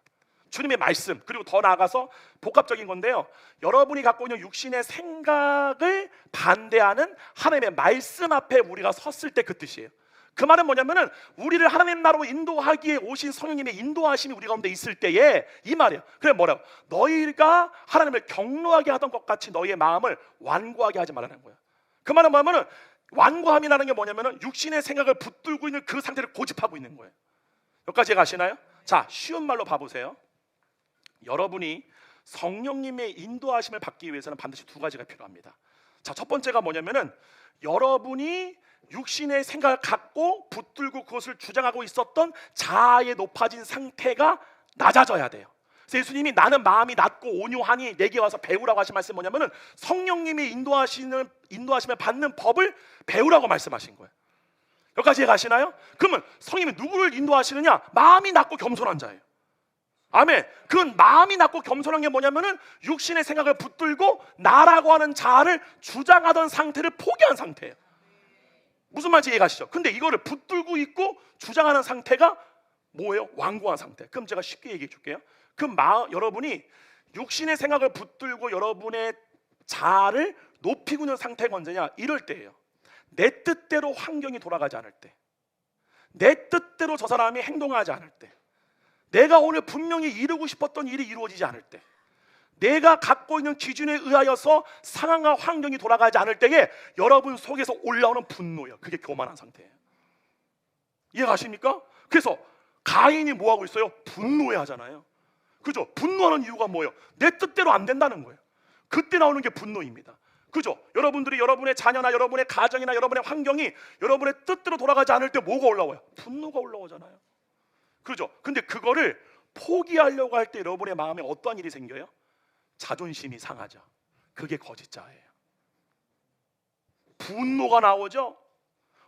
Speaker 1: 주님의 말씀. 그리고 더 나아가서 복합적인 건데요, 여러분이 갖고 있는 육신의 생각을 반대하는 하나님의 말씀 앞에 우리가 섰을 때 그 뜻이에요. 그 말은 뭐냐면은 우리를 하나님 나라로 인도하기에 오신 성령님의 인도하심이 우리 가운데 있을 때에 이 말이에요. 그래 뭐라고? 너희가 하나님을 경노하게 하던 것 같이 너희의 마음을 완고하게 하지 말라는 거예요. 그 말은 뭐냐면은 완고함이라는 게 뭐냐면은 육신의 생각을 붙들고 있는 그 상태를 고집하고 있는 거예요. 여기까지 가시나요? 자, 쉬운 말로 봐보세요. 여러분이 성령님의 인도하심을 받기 위해서는 반드시 두 가지가 필요합니다. 자, 첫 번째가 뭐냐면은 여러분이 육신의 생각을 갖고 붙들고 그것을 주장하고 있었던 자아의 높아진 상태가 낮아져야 돼요. 그래서 예수님이 나는 마음이 낮고 온유하니 내게 와서 배우라고 하신 말씀이 뭐냐면은 성령님이 인도하심을 받는 법을 배우라고 말씀하신 거예요. 여기까지 가시나요? 그러면 성령님이 누구를 인도하시느냐? 마음이 낮고 겸손한 자예요. 아멘. 그 마음이 낮고 겸손한 게 뭐냐면은 육신의 생각을 붙들고 나라고 하는 자아를 주장하던 상태를 포기한 상태예요. 무슨 말인지 이해가시죠? 근데 이거를 붙들고 있고 주장하는 상태가 뭐예요? 완고한 상태. 그럼 제가 쉽게 얘기해 줄게요. 여러분이 육신의 생각을 붙들고 여러분의 자아를 높이고 있는 상태가 언제냐? 이럴 때예요. 내 뜻대로 환경이 돌아가지 않을 때, 내 뜻대로 저 사람이 행동하지 않을 때, 내가 오늘 분명히 이루고 싶었던 일이 이루어지지 않을 때, 내가 갖고 있는 기준에 의하여서 상황과 환경이 돌아가지 않을 때에 여러분 속에서 올라오는 분노예요. 그게 교만한 상태예요. 이해가십니까? 그래서 가인이 뭐하고 있어요? 분노해 하잖아요. 그죠? 분노하는 이유가 뭐예요? 내 뜻대로 안 된다는 거예요. 그때 나오는 게 분노입니다. 그죠? 여러분들이 여러분의 자녀나 여러분의 가정이나 여러분의 환경이 여러분의 뜻대로 돌아가지 않을 때 뭐가 올라와요? 분노가 올라오잖아요. 그죠? 근데 그거를 포기하려고 할 때 여러분의 마음에 어떠한 일이 생겨요? 자존심이 상하죠. 그게 거짓자예요. 분노가 나오죠.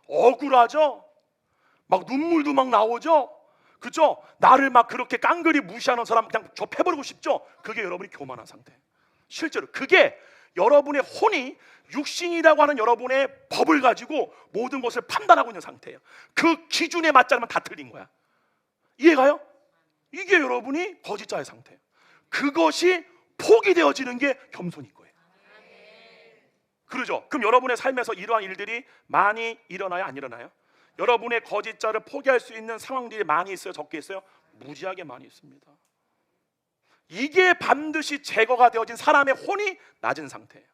Speaker 1: 억울하죠. 막 눈물도 막 나오죠. 그죠? 나를 막 그렇게 깡그리 무시하는 사람 그냥 접해버리고 싶죠. 그게 여러분이 교만한 상태예요. 실제로 그게 여러분의 혼이 육신이라고 하는 여러분의 법을 가지고 모든 것을 판단하고 있는 상태예요. 그 기준에 맞지 않으면 다 틀린 거야. 이해가요? 이게 여러분이 거짓자의 상태예요. 그것이 포기되어지는 게 겸손인 거예요. 그러죠? 그럼 여러분의 삶에서 이러한 일들이 많이 일어나요? 안 일어나요? 여러분의 거짓자를 포기할 수 있는 상황들이 많이 있어요? 적게 있어요? 무지하게 많이 있습니다. 이게 반드시 제거가 되어진 사람의 혼이 낮은 상태예요.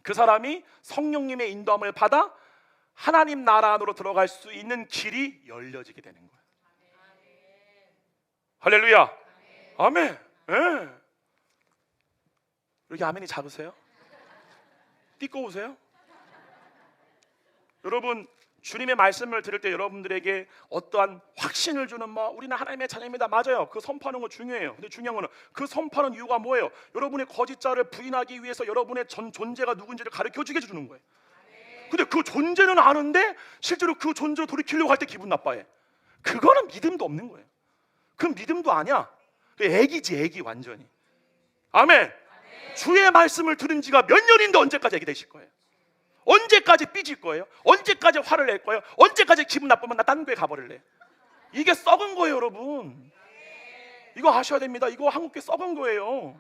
Speaker 1: 그 사람이 성령님의 인도함을 받아 하나님 나라 안으로 들어갈 수 있는 길이 열려지게 되는 거예요. 할렐루야. 아멘. 예. 여기 아멘이 작으세요? 띠꺼우세요? 여러분, 주님의 말씀을 들을 때 여러분들에게 어떠한 확신을 주는 우리는 하나님의 자녀입니다. 맞아요. 그 선포하는 거 중요해요. 근데 중요한 거는 그 선포하는 이유가 뭐예요? 여러분의 거짓자를 부인하기 위해서 여러분의 존재가 누군지를 가르쳐주게 해주는 거예요. 근데 그 존재는 아는데 실제로 그 존재로 돌이키려고 할 때 기분 나빠해. 그거는 믿음도 없는 거예요. 그건 믿음도 아니야. 애기지, 애기 완전히. 아멘. 주의 말씀을 들은 지가 몇 년인데 언제까지 애기 되실 거예요? 언제까지 삐질 거예요? 언제까지 화를 낼 거예요? 언제까지 기분 나쁘면 나 다른 교회 가버릴래? 이게 썩은 거예요, 여러분. 이거 아셔야 됩니다. 이거 한국교회 썩은 거예요.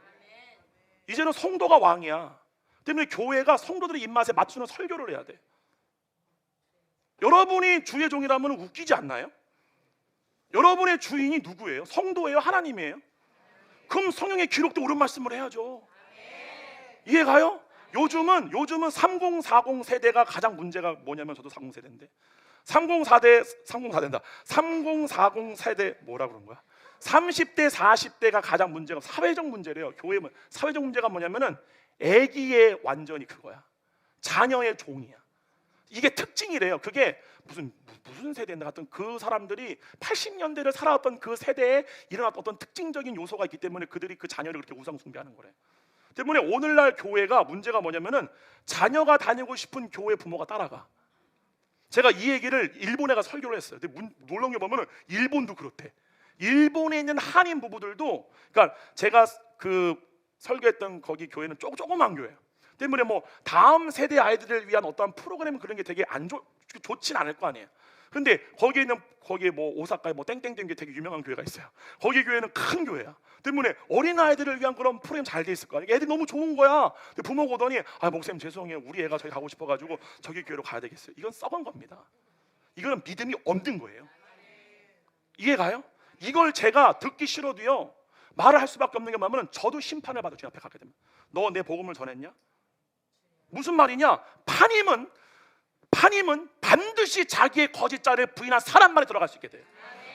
Speaker 1: 이제는 성도가 왕이야. 때문에 교회가 성도들의 입맛에 맞추는 설교를 해야 돼. 여러분이 주의 종이라면 웃기지 않나요? 여러분의 주인이 누구예요? 성도예요? 하나님이에요? 그럼 성령의 기록도 옳은 말씀을 해야죠. 이해가요? 요즘은 3040 세대가 가장 문제가 뭐냐면, 저도 40세대인데 3040 세대 뭐라 그런 거야? 30대 40대가 가장 문제가 사회적 문제래요. 교회 사회적 문제가 뭐냐면은 애기의 완전히 그거야. 자녀의 종이야. 이게 특징이래요. 그게 무슨 세대인데 하여튼 그 사람들이 80년대를 살아왔던 그 세대에 일어났던 어떤 특징적인 요소가 있기 때문에 그들이 그 자녀를 그렇게 우상 숭배하는 거래. 때문에 오늘날 교회가 문제가 뭐냐면은 자녀가 다니고 싶은 교회 부모가 따라가. 제가 이 얘기를 일본에 가서 설교를 했어요. 근데 놀라운 게 보면은 일본도 그렇대. 일본에 있는 한인 부부들도, 그러니까 제가 그 설교했던 거기 교회는 조그만 교회예요. 때문에 다음 세대 아이들을 위한 어떠한 프로그램 그런 게 되게 좋진 않을 거 아니에요. 근데 거기에 오사카에 땡땡땡 게 되게 유명한 교회가 있어요. 거기 교회는 큰 교회야. 때문에 어린 아이들을 위한 그런 프로그램 잘 돼 있을 거야. 애들이 너무 좋은 거야. 근데 부모가 오더니 목사님 죄송해요. 우리 애가 저기 가고 싶어가지고 저기 교회로 가야 되겠어요. 이건 썩은 겁니다. 이거는 믿음이 없는 거예요. 이해가요? 이걸 제가 듣기 싫어도요 말을 할 수밖에 없는 게 뭐냐면, 저도 심판을 받아 주님 앞에 가게 되면, 너 내 복음을 전했냐? 무슨 말이냐? 파님은 반드시 자기의 거짓자를 부인한 사람만이 들어갈 수 있게 돼요.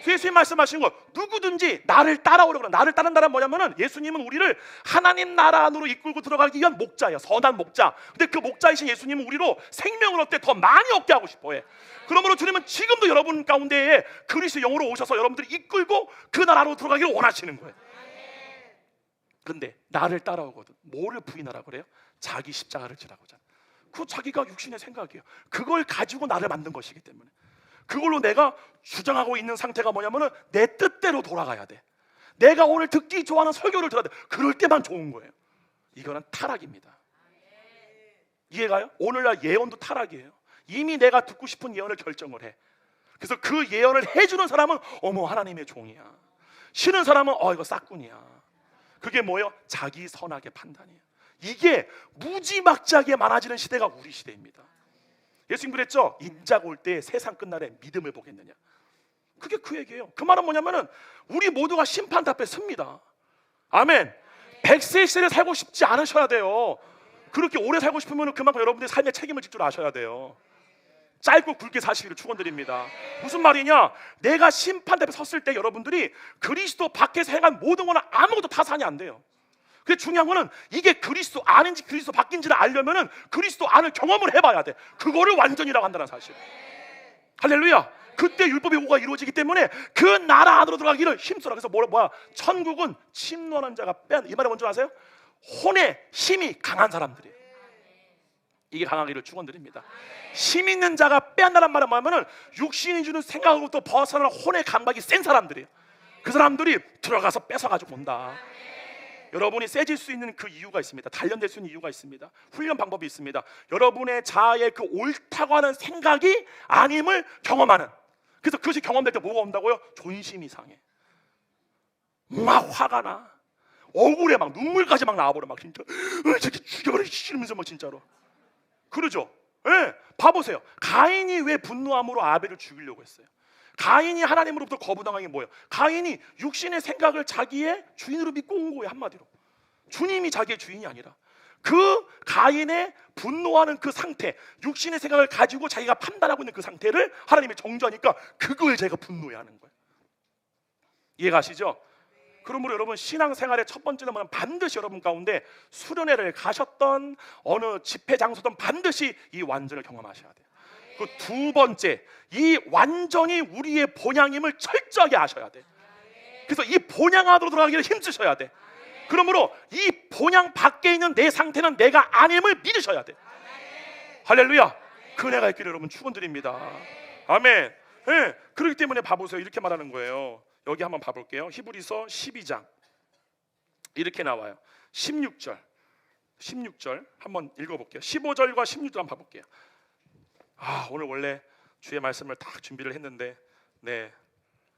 Speaker 1: 예수님 말씀하신 거, 누구든지 나를 따라오려고 그래. 나를 따른다는 뭐냐면은, 예수님은 우리를 하나님 나라 안으로 이끌고 들어가기 위한 목자예요. 선한 목자. 근데 그 목자이신 예수님은 우리로 생명을 얻되 더 많이 얻게 하고 싶어해. 그러므로 주님은 지금도 여러분 가운데에 그리스도 영으로 오셔서 여러분들이 이끌고 그 나라로 들어가기를 원하시는 거예요. 근데 나를 따라오거든. 뭐를 부인하라고 그래요? 자기 십자가를 지라고 하잖아. 그거 자기가 육신의 생각이에요. 그걸 가지고 나를 만든 것이기 때문에, 그걸로 내가 주장하고 있는 상태가 뭐냐면은 내 뜻대로 돌아가야 돼. 내가 오늘 듣기 좋아하는 설교를 들어야 돼. 그럴 때만 좋은 거예요. 이거는 타락입니다. 이해가요? 오늘날 예언도 타락이에요. 이미 내가 듣고 싶은 예언을 결정을 해. 그래서 그 예언을 해주는 사람은 어머 하나님의 종이야. 싫은 사람은 이거 싹군이야. 그게 뭐예요? 자기 선악의 판단이에요. 이게 무지막지하게 많아지는 시대가 우리 시대입니다. 예수님 그랬죠? 인자가 올 때 세상 끝날에 믿음을 보겠느냐. 그게 그 얘기예요. 그 말은 뭐냐면은 우리 모두가 심판 앞에 섭니다. 아멘. 100세 시대를 살고 싶지 않으셔야 돼요. 그렇게 오래 살고 싶으면 그만큼 여러분들의 삶의 책임을 질 줄 아셔야 돼요. 짧고 굵게 사시기를 축원드립니다. 무슨 말이냐? 내가 심판 앞에 섰을 때 여러분들이 그리스도 밖에서 행한 모든 거는 아무것도 타산이 안 돼요. 근데 중요한 거는 이게 그리스도 안인지 그리스도 밖인지를 알려면은 그리스도 안을 경험을 해봐야 돼. 그거를 완전이라고 한다는 사실. 할렐루야. 그때 율법의 오가 이루어지기 때문에 그 나라 안으로 들어가기를 힘써라. 그래서 뭐야? 천국은 침노하는 자가 이 말이 뭔지 아세요? 혼의 힘이 강한 사람들이에요. 이게 강하기를 축원드립니다. 힘 있는 자가 빼앗나란 말은 뭐냐면은 육신이 주는 생각으로부터 벗어나는 혼의 감각이 센 사람들이에요. 그 사람들이 들어가서 뺏어가지고 온다. 여러분이 세질 수 있는 그 이유가 있습니다. 단련될 수 있는 이유가 있습니다. 훈련 방법이 있습니다. 여러분의 자아의 그 옳다고 하는 생각이 아님을 경험하는. 그래서 그것이 경험될 때 뭐가 온다고요? 존심이 상해. 막 화가 나. 억울해. 막 눈물까지 막 나와버려. 막 진짜 저렇게 죽여버리기 싫으면서 막 진짜로 그러죠. 예, 봐보세요. 가인이 왜 분노함으로 아벨을 죽이려고 했어요? 가인이 하나님으로부터 거부당한 게 뭐예요? 가인이 육신의 생각을 자기의 주인으로 믿고 온 거예요. 한마디로 주님이 자기의 주인이 아니라 그 가인의 분노하는 그 상태, 육신의 생각을 가지고 자기가 판단하고 있는 그 상태를 하나님이 정죄하니까 그거에 자기가 분노해하는 거예요. 이해가시죠? 그러므로 여러분 신앙생활의 첫 번째는 뭐냐면 반드시 여러분 가운데 수련회를 가셨던 어느 집회 장소든 반드시 이 완전을 경험하셔야 돼요. 그 두 번째, 이 완전히 우리의 본향임을 철저하게 아셔야 돼. 그래서 이 본향 안으로 들어가기를 힘쓰셔야 돼. 그러므로 이 본향 밖에 있는 내 상태는 내가 아님을 믿으셔야 돼. 할렐루야. 그네가 있기를 여러분 축원드립니다. 아멘. 네, 그렇기 때문에 봐보세요. 이렇게 말하는 거예요. 여기 한번 봐볼게요. 히브리서 12장 이렇게 나와요. 16절 한번 읽어볼게요. 15절과 16절 한번 봐볼게요. 오늘 원래 주의 말씀을 딱 준비를 했는데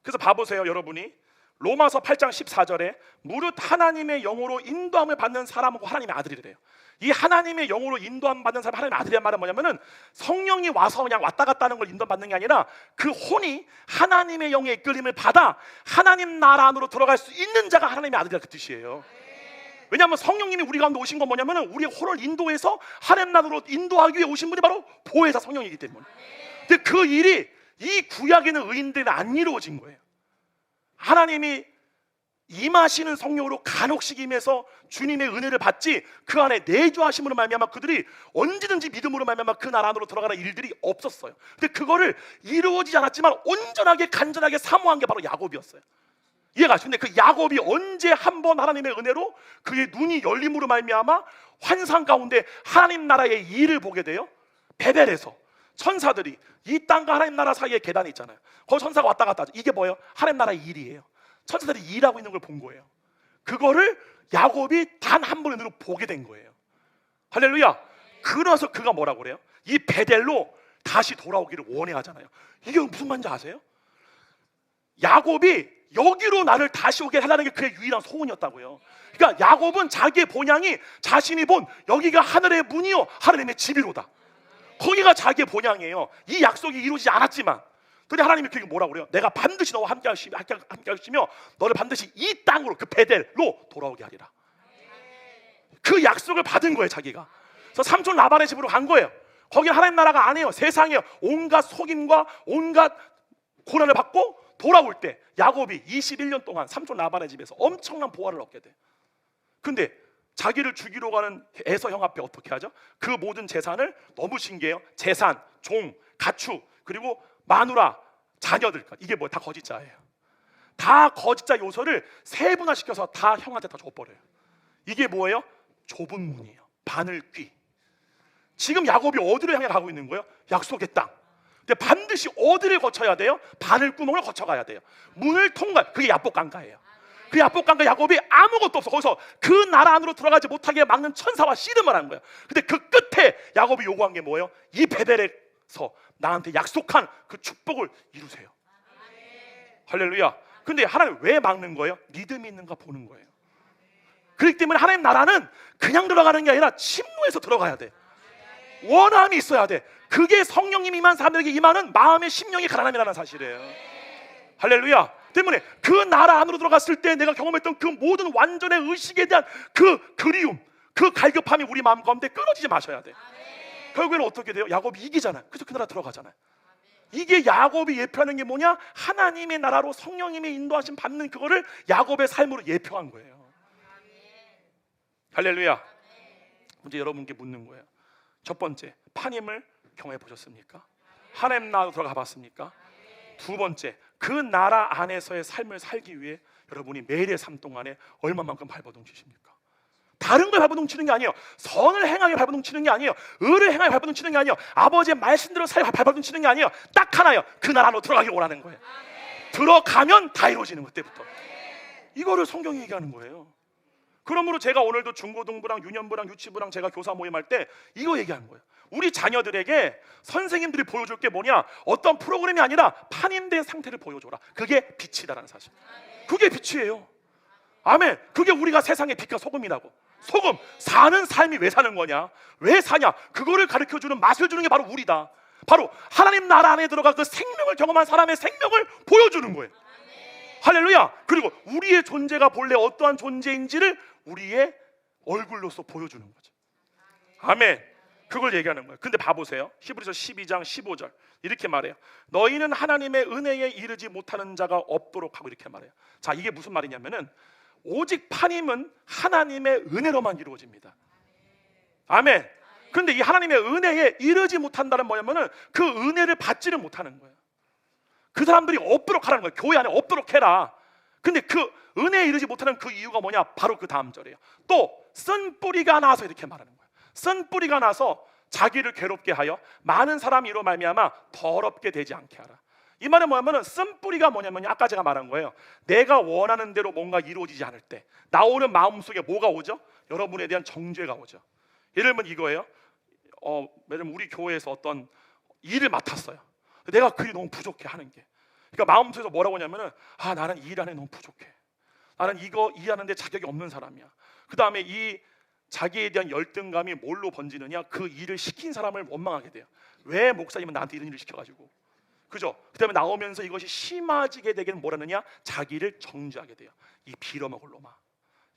Speaker 1: 그래서 봐보세요. 여러분이 로마서 8장 14절에 무릇 하나님의 영으로 인도함을 받는 사람하고 하나님의 아들이래요. 이 하나님의 영으로 인도함 받는 사람 하나님의 아들이란 말은 뭐냐면은 성령이 와서 그냥 왔다 갔다 하는 걸 인도함 받는 게 아니라 그 혼이 하나님의 영의 이끌림을 받아 하나님 나라 안으로 들어갈 수 있는 자가 하나님의 아들이라 그 뜻이에요. 왜냐하면 성령님이 우리 가운데 오신 건 뭐냐면은 우리의 혼을 인도해서 하나님 나라로 인도하기 위해 오신 분이 바로 보혜사 성령이기 때문에. 근데 그 일이 이 구약에 있는 의인들은 안 이루어진 거예요. 하나님이 임하시는 성령으로 간혹씩 임해서 주님의 은혜를 받지 그 안에 내주하심으로 말미암아 그들이 언제든지 믿음으로 말미암아 그 나라 안으로 들어가는 일들이 없었어요. 근데 그거를 이루어지지 않았지만 온전하게 간절하게 사모한 게 바로 야곱이었어요. 이해가시죠? 근데 그 야곱이 언제 한번 하나님의 은혜로 그의 눈이 열림으로 말미암아 환상 가운데 하나님 나라의 일을 보게 돼요? 베델에서 천사들이 이 땅과 하나님 나라 사이에 계단이 있잖아요. 거기 천사가 왔다 갔다 하죠. 이게 뭐예요? 하나님 나라의 일이에요. 천사들이 일하고 있는 걸 본 거예요. 그거를 야곱이 단 한 번의 눈으로 보게 된 거예요. 할렐루야. 그래서 그가 뭐라고 그래요? 이 베델로 다시 돌아오기를 원해 하잖아요. 이게 무슨 말인지 아세요? 야곱이 여기로 나를 다시 오게 하려는 게 그의 유일한 소원이었다고요. 그러니까 야곱은 자기의 본향이 자신이 본 여기가 하늘의 문이요 하나님의 집이로다. 거기가 자기의 본향이에요. 이 약속이 이루어지지 않았지만 근데 하나님이 그게 뭐라고 그래요? 내가 반드시 너와 함께 하시며 너를 반드시 이 땅으로 그 베델로 돌아오게 하리라. 그 약속을 받은 거예요 자기가. 그래서 삼촌 라반의 집으로 간 거예요. 거기는 하나님 나라가 아니에요. 세상이에요. 온갖 속임과 온갖 고난을 받고 돌아올 때 야곱이 21년 동안 삼촌 라반의 집에서 엄청난 보화를 얻게 돼. 근데 자기를 죽이러 가는 에서 형 앞에 어떻게 하죠? 그 모든 재산을 너무 신기해요. 재산, 종, 가축 그리고 마누라, 자녀들 이게 뭐야? 다 거짓자예요. 다 거짓자 요소를 세분화시켜서 다 형한테 다 줘버려요. 이게 뭐예요? 좁은 문이에요. 바늘귀. 지금 야곱이 어디를 향해 가고 있는 거예요? 약속의 땅. 근데 반드시 어디를 거쳐야 돼요? 바늘구멍을 거쳐가야 돼요. 문을 통과. 그게 야복강가예요. 그 야복강가 야곱이 아무것도 없어. 거기서 그 나라 안으로 들어가지 못하게 막는 천사와 씨름을 한 거예요. 근데 그 끝에 야곱이 요구한 게 뭐예요? 이 베델에서 나한테 약속한 그 축복을 이루세요. 할렐루야. 근데 하나님 왜 막는 거예요? 믿음이 있는가 보는 거예요. 그렇기 때문에 하나님 나라는 그냥 들어가는 게 아니라 침노해서 들어가야 돼. 원함이 있어야 돼. 그게 성령님 임한 사람들에게 임하는 마음의 심령의 가난함이라는 사실이에요. 할렐루야. 때문에 그 나라 안으로 들어갔을 때 내가 경험했던 그 모든 완전의 의식에 대한 그 그리움, 그 갈급함이 우리 마음 가운데 끊어지지 마셔야 돼. 결국에는 어떻게 돼요? 야곱이 이기잖아요. 그래서 그 나라 들어가잖아요. 이게 야곱이 예표하는 게 뭐냐? 하나님의 나라로 성령님의 인도하심 받는 그거를 야곱의 삶으로 예표한 거예요. 할렐루야. 이제 여러분께 묻는 거예요. 첫 번째, 파님을 경험해 보셨습니까? 하나님 나라로 들어가 봤습니까? 두 번째, 그 나라 안에서의 삶을 살기 위해 여러분이 매일의 삶 동안에 얼마만큼 발버둥치십니까? 다른 걸 발버둥치는 게 아니에요. 선을 행하게 발버둥치는 게 아니에요. 의를 행하게 발버둥치는 게 아니에요. 아버지의 말씀대로 살게 발버둥치는 게 아니에요. 딱 하나예요. 그 나라 안으로 들어가길 원하는 거예요. 들어가면 다 이루어지는 것 때부터. 이거를 성경이 얘기하는 거예요. 그러므로 제가 오늘도 중고등부랑 유년부랑 유치부랑 제가 교사 모임할 때 이거 얘기하는 거예요. 우리 자녀들에게 선생님들이 보여줄 게 뭐냐? 어떤 프로그램이 아니라 판인된 상태를 보여줘라. 그게 빛이다라는 사실. 그게 빛이에요. 아멘. 그게 우리가 세상의 빛과 소금이라고. 소금, 사는 삶이 왜 사는 거냐? 왜 사냐? 그거를 가르쳐주는, 맛을 주는 게 바로 우리다. 바로 하나님 나라 안에 들어가 그 생명을 경험한 사람의 생명을 보여주는 거예요. 할렐루야. 그리고 우리의 존재가 본래 어떠한 존재인지를 우리의 얼굴로서 보여주는 거죠. 아멘. 그걸 얘기하는 거예요. 근데 봐보세요. 히브리서 12장 15절 이렇게 말해요. 너희는 하나님의 은혜에 이르지 못하는 자가 없도록 하고 이렇게 말해요. 자, 이게 무슨 말이냐면은 오직 판임은 하나님의 은혜로만 이루어집니다. 아멘. 근데 이 하나님의 은혜에 이르지 못한다는 뭐냐면은 그 은혜를 받지를 못하는 거예요. 그 사람들이 없도록 하라는 거예요. 교회 안에 없도록 해라. 근데 그 은혜에 이르지 못하는 그 이유가 뭐냐? 바로 그 다음 절이에요. 또 쓴 뿌리가 나서 이렇게 말하는 거예요. 쓴 뿌리가 나서 자기를 괴롭게 하여 많은 사람이 이로 말미암아 더럽게 되지 않게 하라. 이 말은 뭐냐면은 쓴 뿌리가 뭐냐면 아까 제가 말한 거예요. 내가 원하는 대로 뭔가 이루어지지 않을 때 나오는 마음속에 뭐가 오죠? 여러분에 대한 정죄가 오죠. 예를 들면 이거예요. 예를 들면 우리 교회에서 어떤 일을 맡았어요. 내가 그 일이 너무 부족해 하는 게. 그러니까 마음속에서 뭐라고 하냐면은 나는 이 일 안에 너무 부족해. 나는 이거 일하는데 자격이 없는 사람이야. 그 다음에 이 자기에 대한 열등감이 뭘로 번지느냐? 그 일을 시킨 사람을 원망하게 돼요. 왜 목사님은 나한테 이런 일을 시켜가지고, 그죠? 그 다음에 나오면서 이것이 심해지게 되기는 뭐라느냐? 자기를 정죄하게 돼요. 이 빌어먹을 놈아,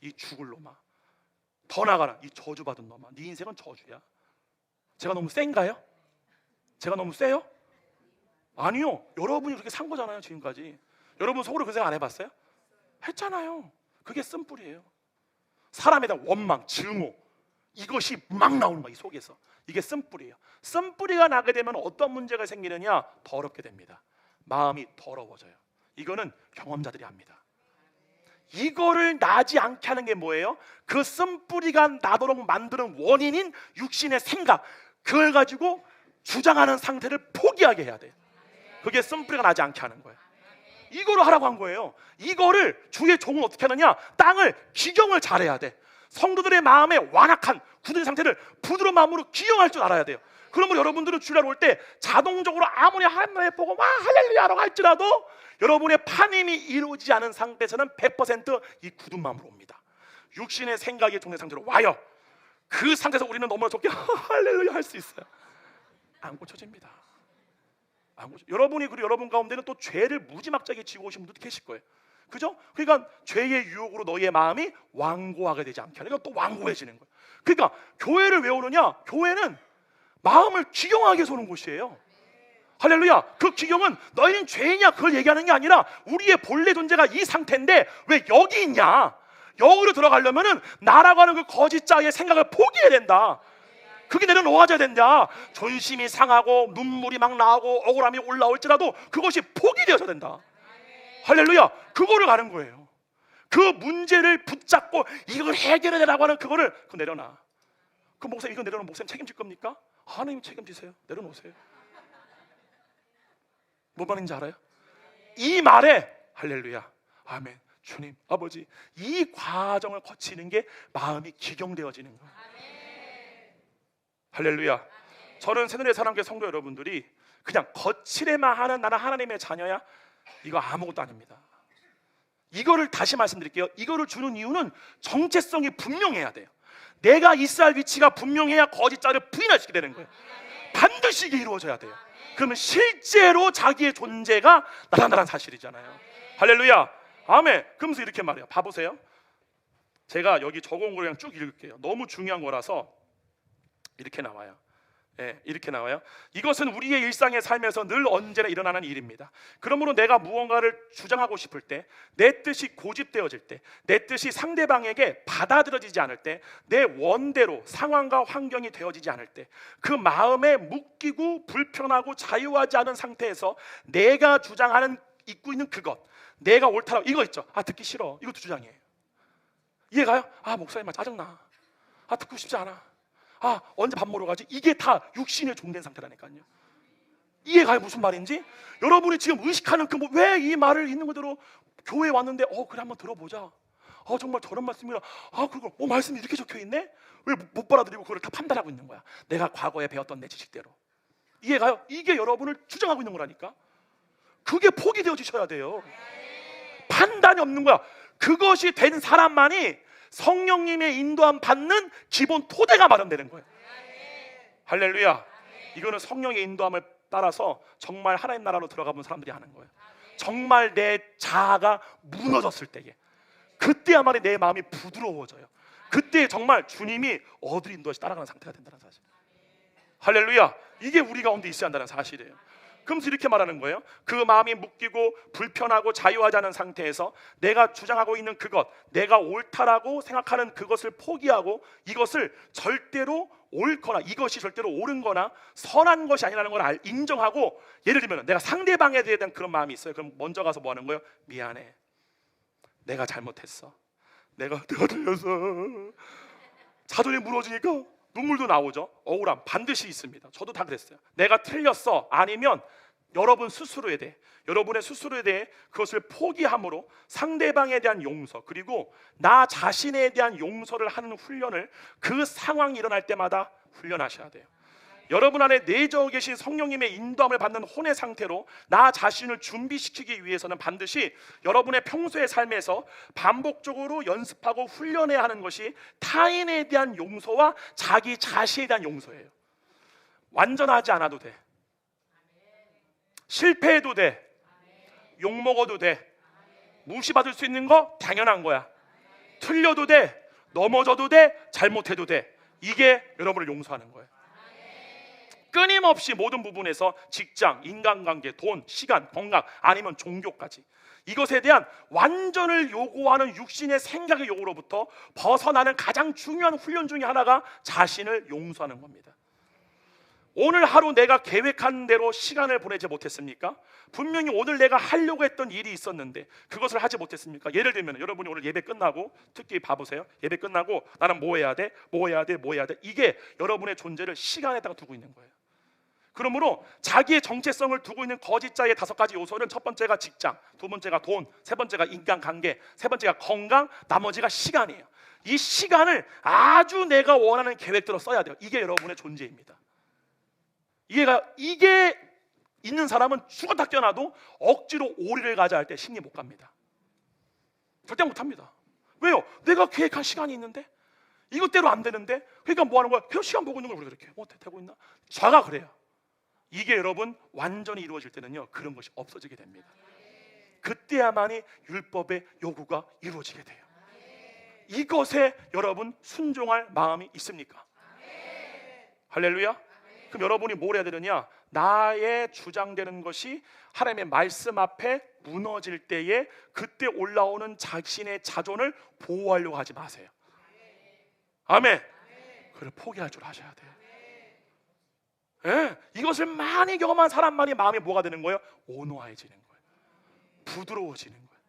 Speaker 1: 이 죽을 놈아, 더 나가라, 이 저주받은 놈아. 네 인생은 저주야. 제가 너무 센가요? 제가 너무 세요? 아니요. 여러분이 그렇게 산 거잖아요. 지금까지 여러분 속으로 그 생각 안 해봤어요? 했잖아요. 그게 쓴뿌리예요. 사람에 대한 원망, 증오, 이것이 막 나오는 거야. 이 속에서. 이게 쓴뿌리예요. 쓴뿌리가 나게 되면 어떤 문제가 생기느냐? 더럽게 됩니다. 마음이 더러워져요. 이거는 경험자들이 합니다. 이거를 나지 않게 하는 게 뭐예요? 그 쓴뿌리가 나도록 만드는 원인인 육신의 생각, 그걸 가지고 주장하는 상태를 포기하게 해야 돼요. 그게 쓴뿌리가 나지 않게 하는 거예요. 이거를 하라고 한 거예요. 이거를 주의 종은 어떻게 하느냐? 땅을 기경을 잘해야 돼. 성도들의 마음에 완악한 굳은 상태를 부드러운 마음으로 기경할 줄 알아야 돼요. 그러면 여러분들은 주일날 올 때 자동적으로 아무리 하나님을 보고 막 할렐루야라고 할지라도 여러분의 판임이 이루어지지 않은 상태에서는 100% 이 굳은 마음으로 옵니다. 육신의 생각이 종된 상태로 와요. 그 상태에서 우리는 너무나 좋게 할렐루야 할 수 있어요. 안 고쳐집니다. 여러분이, 그리고 여러분 가운데는 또 죄를 무지막지하게 지고 오신 분도 계실 거예요. 그죠? 그러니까 죄의 유혹으로 너희의 마음이 완고하게 되지 않게 하니까 또 완고해지는 거예요. 그러니까 교회를 왜 오느냐? 교회는 마음을 기경하게 해서 오는 곳이에요. 할렐루야. 그 기경은 너희는 죄이냐 그걸 얘기하는 게 아니라 우리의 본래 존재가 이 상태인데 왜 여기 있냐? 여기로 들어가려면은 나라고 하는 그 거짓자의 생각을 포기해야 된다. 그게 내려놓아져야 된다. 존심이 상하고 눈물이 막 나오고 억울함이 올라올지라도 그것이 포기되어야 된다. 할렐루야. 그거를 가는 거예요. 그 문제를 붙잡고 이걸 해결해내라고 하는 그거를 내려놔. 그 목사님, 이거 내려놓으면 목사님 책임질 겁니까? 하나님 책임지세요. 내려놓으세요. 뭔 말인지 알아요? 이 말에 할렐루야, 아멘, 주님, 아버지, 이 과정을 거치는 게 마음이 기경되어지는 거예요. 할렐루야. 저는 새누리의 사랑교회 성도 여러분들이 그냥 거칠에만 하는 나는 하나님의 자녀야, 이거 아무것도 아닙니다. 이거를 다시 말씀드릴게요. 이거를 주는 이유는 정체성이 분명해야 돼요. 내가 있어야 할 위치가 분명해야 거짓자를 부인하시게 되는 거예요. 반드시 이게 이루어져야 돼요. 그러면 실제로 자기의 존재가 나타나는 사실이잖아요. 할렐루야, 아멘. 그러면서 이렇게 말해요. 봐보세요. 제가 여기 적어온 걸 그냥 쭉 읽을게요. 너무 중요한 거라서 이렇게 나와요. 이렇게 나와요. 이것은 우리의 일상의 삶에서 늘 언제나 일어나는 일입니다. 그러므로 내가 무언가를 주장하고 싶을 때, 내 뜻이 고집되어질 때, 내 뜻이 상대방에게 받아들여지지 않을 때, 내 원대로 상황과 환경이 되어지지 않을 때, 그 마음에 묶이고 불편하고 자유하지 않은 상태에서 내가 주장하는 입고 있는 그것, 내가 옳다라고 이거 있죠. 듣기 싫어. 이것도 주장이에요. 이해가요? 목사님 짜증나. 듣고 싶지 않아. 언제 밥 먹으러 가지? 이게 다 육신의 종된 상태라니까요. 이해가요? 무슨 말인지? 여러분이 지금 의식하는 왜 이 말을 있는 그대로 교회에 왔는데 그래 한번 들어보자. 정말 저런 말씀이라. 그리고 말씀이 이렇게 적혀 있네? 왜 못 받아들이고 그걸 다 판단하고 있는 거야? 내가 과거에 배웠던 내 지식대로. 이해가요? 이게 여러분을 주장하고 있는 거라니까. 그게 포기되어지셔야 돼요. 판단이 없는 거야. 그것이 된 사람만이 성령님의 인도함 받는 기본 토대가 마련되는 거예요. 할렐루야. 이거는 성령의 인도함을 따라서 정말 하나님 나라로 들어가 본 사람들이 하는 거예요. 정말 내 자아가 무너졌을 때에, 그때야말로 내 마음이 부드러워져요. 그때 정말 주님이 어디를 인도하시 따라가는 상태가 된다는 사실. 할렐루야. 이게 우리 가운데 있어야 한다는 사실이에요. 그러면서 이렇게 말하는 거예요. 그 마음이 묶이고 불편하고 자유하지 않은 상태에서 내가 주장하고 있는 그것, 내가 옳다라고 생각하는 그것을 포기하고 이것을 절대로 옳거나 이것이 절대로 옳은 거나 선한 것이 아니라는 걸 인정하고, 예를 들면 내가 상대방에 대한 그런 마음이 있어요. 그럼 먼저 가서 뭐 하는 거예요? 미안해, 내가 잘못했어, 내가 틀렸어. 자존이 무너지니까 눈물도 나오죠. 억울함 반드시 있습니다. 저도 다 그랬어요. 내가 틀렸어. 아니면 여러분의 스스로에 대해 그것을 포기함으로 상대방에 대한 용서, 그리고 나 자신에 대한 용서를 하는 훈련을 그 상황이 일어날 때마다 훈련하셔야 돼요. 여러분 안에 내재해 계신 성령님의 인도함을 받는 혼의 상태로 나 자신을 준비시키기 위해서는 반드시 여러분의 평소의 삶에서 반복적으로 연습하고 훈련해야 하는 것이 타인에 대한 용서와 자기 자신에 대한 용서예요. 완전하지 않아도 돼. 실패해도 돼. 욕먹어도 돼. 무시받을 수 있는 거 당연한 거야. 틀려도 돼. 넘어져도 돼. 잘못해도 돼. 이게 여러분을 용서하는 거예요. 끊임없이 모든 부분에서 직장, 인간관계, 돈, 시간, 건강, 아니면 종교까지 이것에 대한 완전을 요구하는 육신의 생각의 요구로부터 벗어나는 가장 중요한 훈련 중에 하나가 자신을 용서하는 겁니다. 오늘 하루 내가 계획한 대로 시간을 보내지 못했습니까? 분명히 오늘 내가 하려고 했던 일이 있었는데 그것을 하지 못했습니까? 예를 들면 여러분이 오늘 예배 끝나고, 특히 봐보세요. 예배 끝나고 나는 뭐 해야 돼? 뭐 해야 돼? 뭐 해야 돼? 이게 여러분의 존재를 시간에다가 두고 있는 거예요. 그러므로 자기의 정체성을 두고 있는 거짓자의 5가지 요소는 첫 번째가 직장, 두 번째가 돈, 세 번째가 인간관계, 세 번째가 건강, 나머지가 시간이에요. 이 시간을 아주 내가 원하는 계획대로 써야 돼요. 이게 여러분의 존재입니다. 이게 있는 사람은 죽었다 깨어나도 억지로 오리를 가자 할 때 심리 못 갑니다. 절대 못 합니다. 왜요? 내가 계획한 시간이 있는데 이것대로 안 되는데, 그러니까 뭐 하는 거야? 계속 시간 보고 있는 걸 우리가 이렇게 되고 있나? 자가 그래요. 이게 여러분 완전히 이루어질 때는요, 그런 것이 없어지게 됩니다. 그때야만이 율법의 요구가 이루어지게 돼요. 이것에 여러분 순종할 마음이 있습니까? 할렐루야. 그럼 여러분이 뭘 해야 되느냐? 나의 주장되는 것이 하나님의 말씀 앞에 무너질 때에 그때 올라오는 자신의 자존을 보호하려고 하지 마세요. 아멘. 그걸 포기할 줄 아셔야 돼요. 이것을 많이 경험한 사람만이 마음이 뭐가 되는 거예요? 온화해지는 거예요. 부드러워지는 거예요.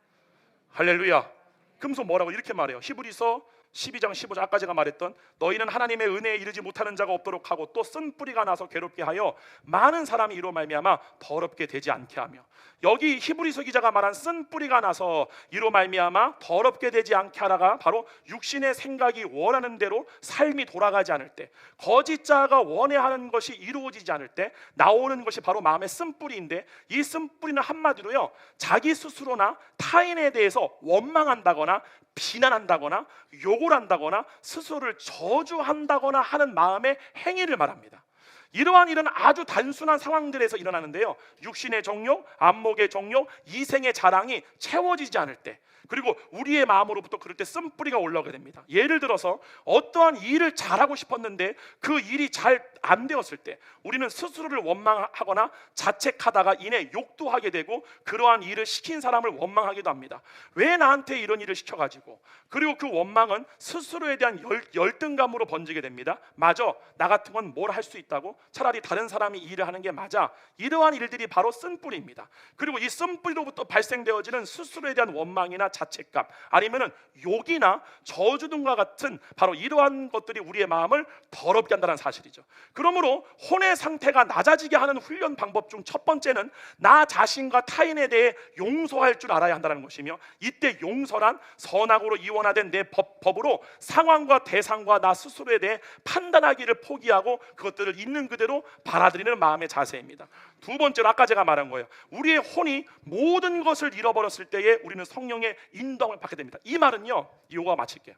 Speaker 1: 할렐루야. 그러면서 뭐라고 이렇게 말해요. 히브리서 12장 15절 아까 제가 말했던 너희는 하나님의 은혜에 이르지 못하는 자가 없도록 하고 또 쓴 뿌리가 나서 괴롭게 하여 많은 사람이 이로 말미암아 더럽게 되지 않게 하며, 여기 히브리서 기자가 말한 쓴 뿌리가 나서 이로 말미암아 더럽게 되지 않게 하라가 바로 육신의 생각이 원하는 대로 삶이 돌아가지 않을 때, 거짓 자가 원해하는 것이 이루어지지 않을 때 나오는 것이 바로 마음의 쓴 뿌리인데, 이 쓴 뿌리는 한마디로요 자기 스스로나 타인에 대해서 원망한다거나 비난한다거나 욕을 한다거나 스스로를 저주한다거나 하는 마음의 행위를 말합니다. 이러한 일은 아주 단순한 상황들에서 일어나는데요, 육신의 정욕, 안목의 정욕, 이생의 자랑이 채워지지 않을 때, 그리고 우리의 마음으로부터 그럴 때 쓴뿌리가 올라오게 됩니다. 예를 들어서 어떠한 일을 잘하고 싶었는데 그 일이 잘 안 되었을 때 우리는 스스로를 원망하거나 자책하다가 이내 욕도 하게 되고, 그러한 일을 시킨 사람을 원망하기도 합니다. 왜 나한테 이런 일을 시켜가지고, 그리고 그 원망은 스스로에 대한 열등감으로 번지게 됩니다. 맞아, 나 같은 건 뭘 할 수 있다고, 차라리 다른 사람이 일을 하는 게 맞아. 이러한 일들이 바로 쓴뿌리입니다. 그리고 이 쓴뿌리로부터 발생되어지는 스스로에 대한 원망이나 자책감, 아니면은 욕이나 저주 등과 같은 바로 이러한 것들이 우리의 마음을 더럽게 한다는 사실이죠. 그러므로 혼의 상태가 낮아지게 하는 훈련 방법 중 첫 번째는 나 자신과 타인에 대해 용서할 줄 알아야 한다는 것이며, 이때 용서란 선악으로 이원화된 내 법으로 상황과 대상과 나 스스로에 대해 판단하기를 포기하고 그것들을 있는 그대로 받아들이는 마음의 자세입니다. 두 번째로 아까 제가 말한 거예요. 우리의 혼이 모든 것을 잃어버렸을 때에 우리는 성령의 인도함을 받게 됩니다. 이 말은요, 이거와 마칠게요.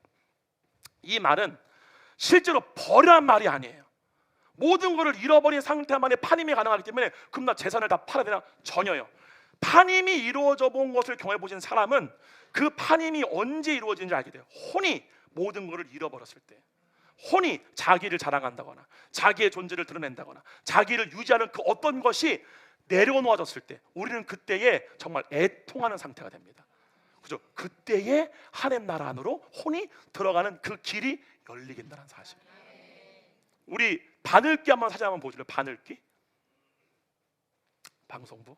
Speaker 1: 이 말은 실제로 버리란 말이 아니에요. 모든 것을 잃어버린 상태만에 판임이 가능하기 때문에 그럼 나 재산을 다 팔아야 되나? 전혀요. 판임이 이루어져 본 것을 경험해 보신 사람은 그 판임이 언제 이루어지는지 알게 돼요. 혼이 모든 것을 잃어버렸을 때, 혼이 자기를 자랑한다거나 자기의 존재를 드러낸다거나 자기를 유지하는 그 어떤 것이 내려놓아졌을 때 우리는 그때에 정말 애통하는 상태가 됩니다. 그죠? 그때에 하나님 나라 안으로 혼이 들어가는 그 길이 열리게 된다는 사실. 우리 바늘기 한번 사진 한번 보실래요? 바늘기 방송부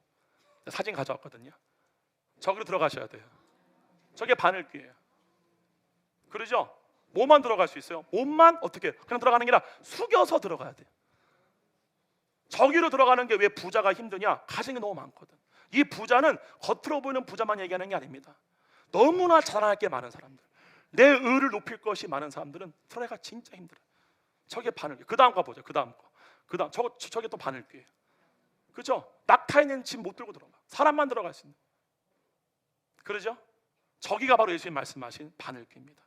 Speaker 1: 사진 가져왔거든요. 저기로 들어가셔야 돼요. 저게 바늘기예요. 그러죠? 몸만 들어갈 수 있어요. 몸만 어떻게 그냥 들어가는 게 아니라 숙여서 들어가야 돼요. 저기로 들어가는 게 왜 부자가 힘드냐? 가진 게 너무 많거든. 이 부자는 겉으로 보이는 부자만 얘기하는 게 아닙니다. 너무나 자랑할 게 많은 사람들, 내 의를 높일 것이 많은 사람들은 들어가기가 진짜 힘들어요. 저게 바늘기. 그 다음 거 보죠. 그 다음 저게 또 바늘기예요. 그죠? 낙타에는 집 못 들고 들어가. 사람만 들어갈 수 있는. 그러죠? 저기가 바로 예수님 말씀하신 바늘기입니다.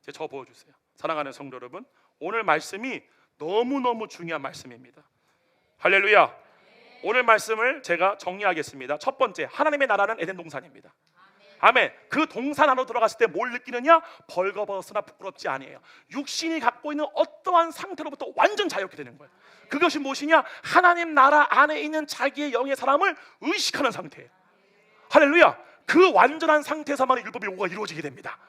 Speaker 1: 이제 저 보여주세요. 사랑하는 성도 여러분, 오늘 말씀이 너무너무 중요한 말씀입니다. 할렐루야. 오늘 말씀을 제가 정리하겠습니다. 첫 번째, 하나님의 나라는 에덴 동산입니다. 아멘. 그 동산 안으로 들어갔을 때 뭘 느끼느냐? 벌거벗으나 부끄럽지 아니에요. 육신이 갖고 있는 어떠한 상태로부터 완전 자유롭게 되는 거예요. 그것이 무엇이냐? 하나님 나라 안에 있는 자기의 영의 사람을 의식하는 상태예요. 할렐루야. 그 완전한 상태에서만 율법의 요구가 이루어지게 됩니다.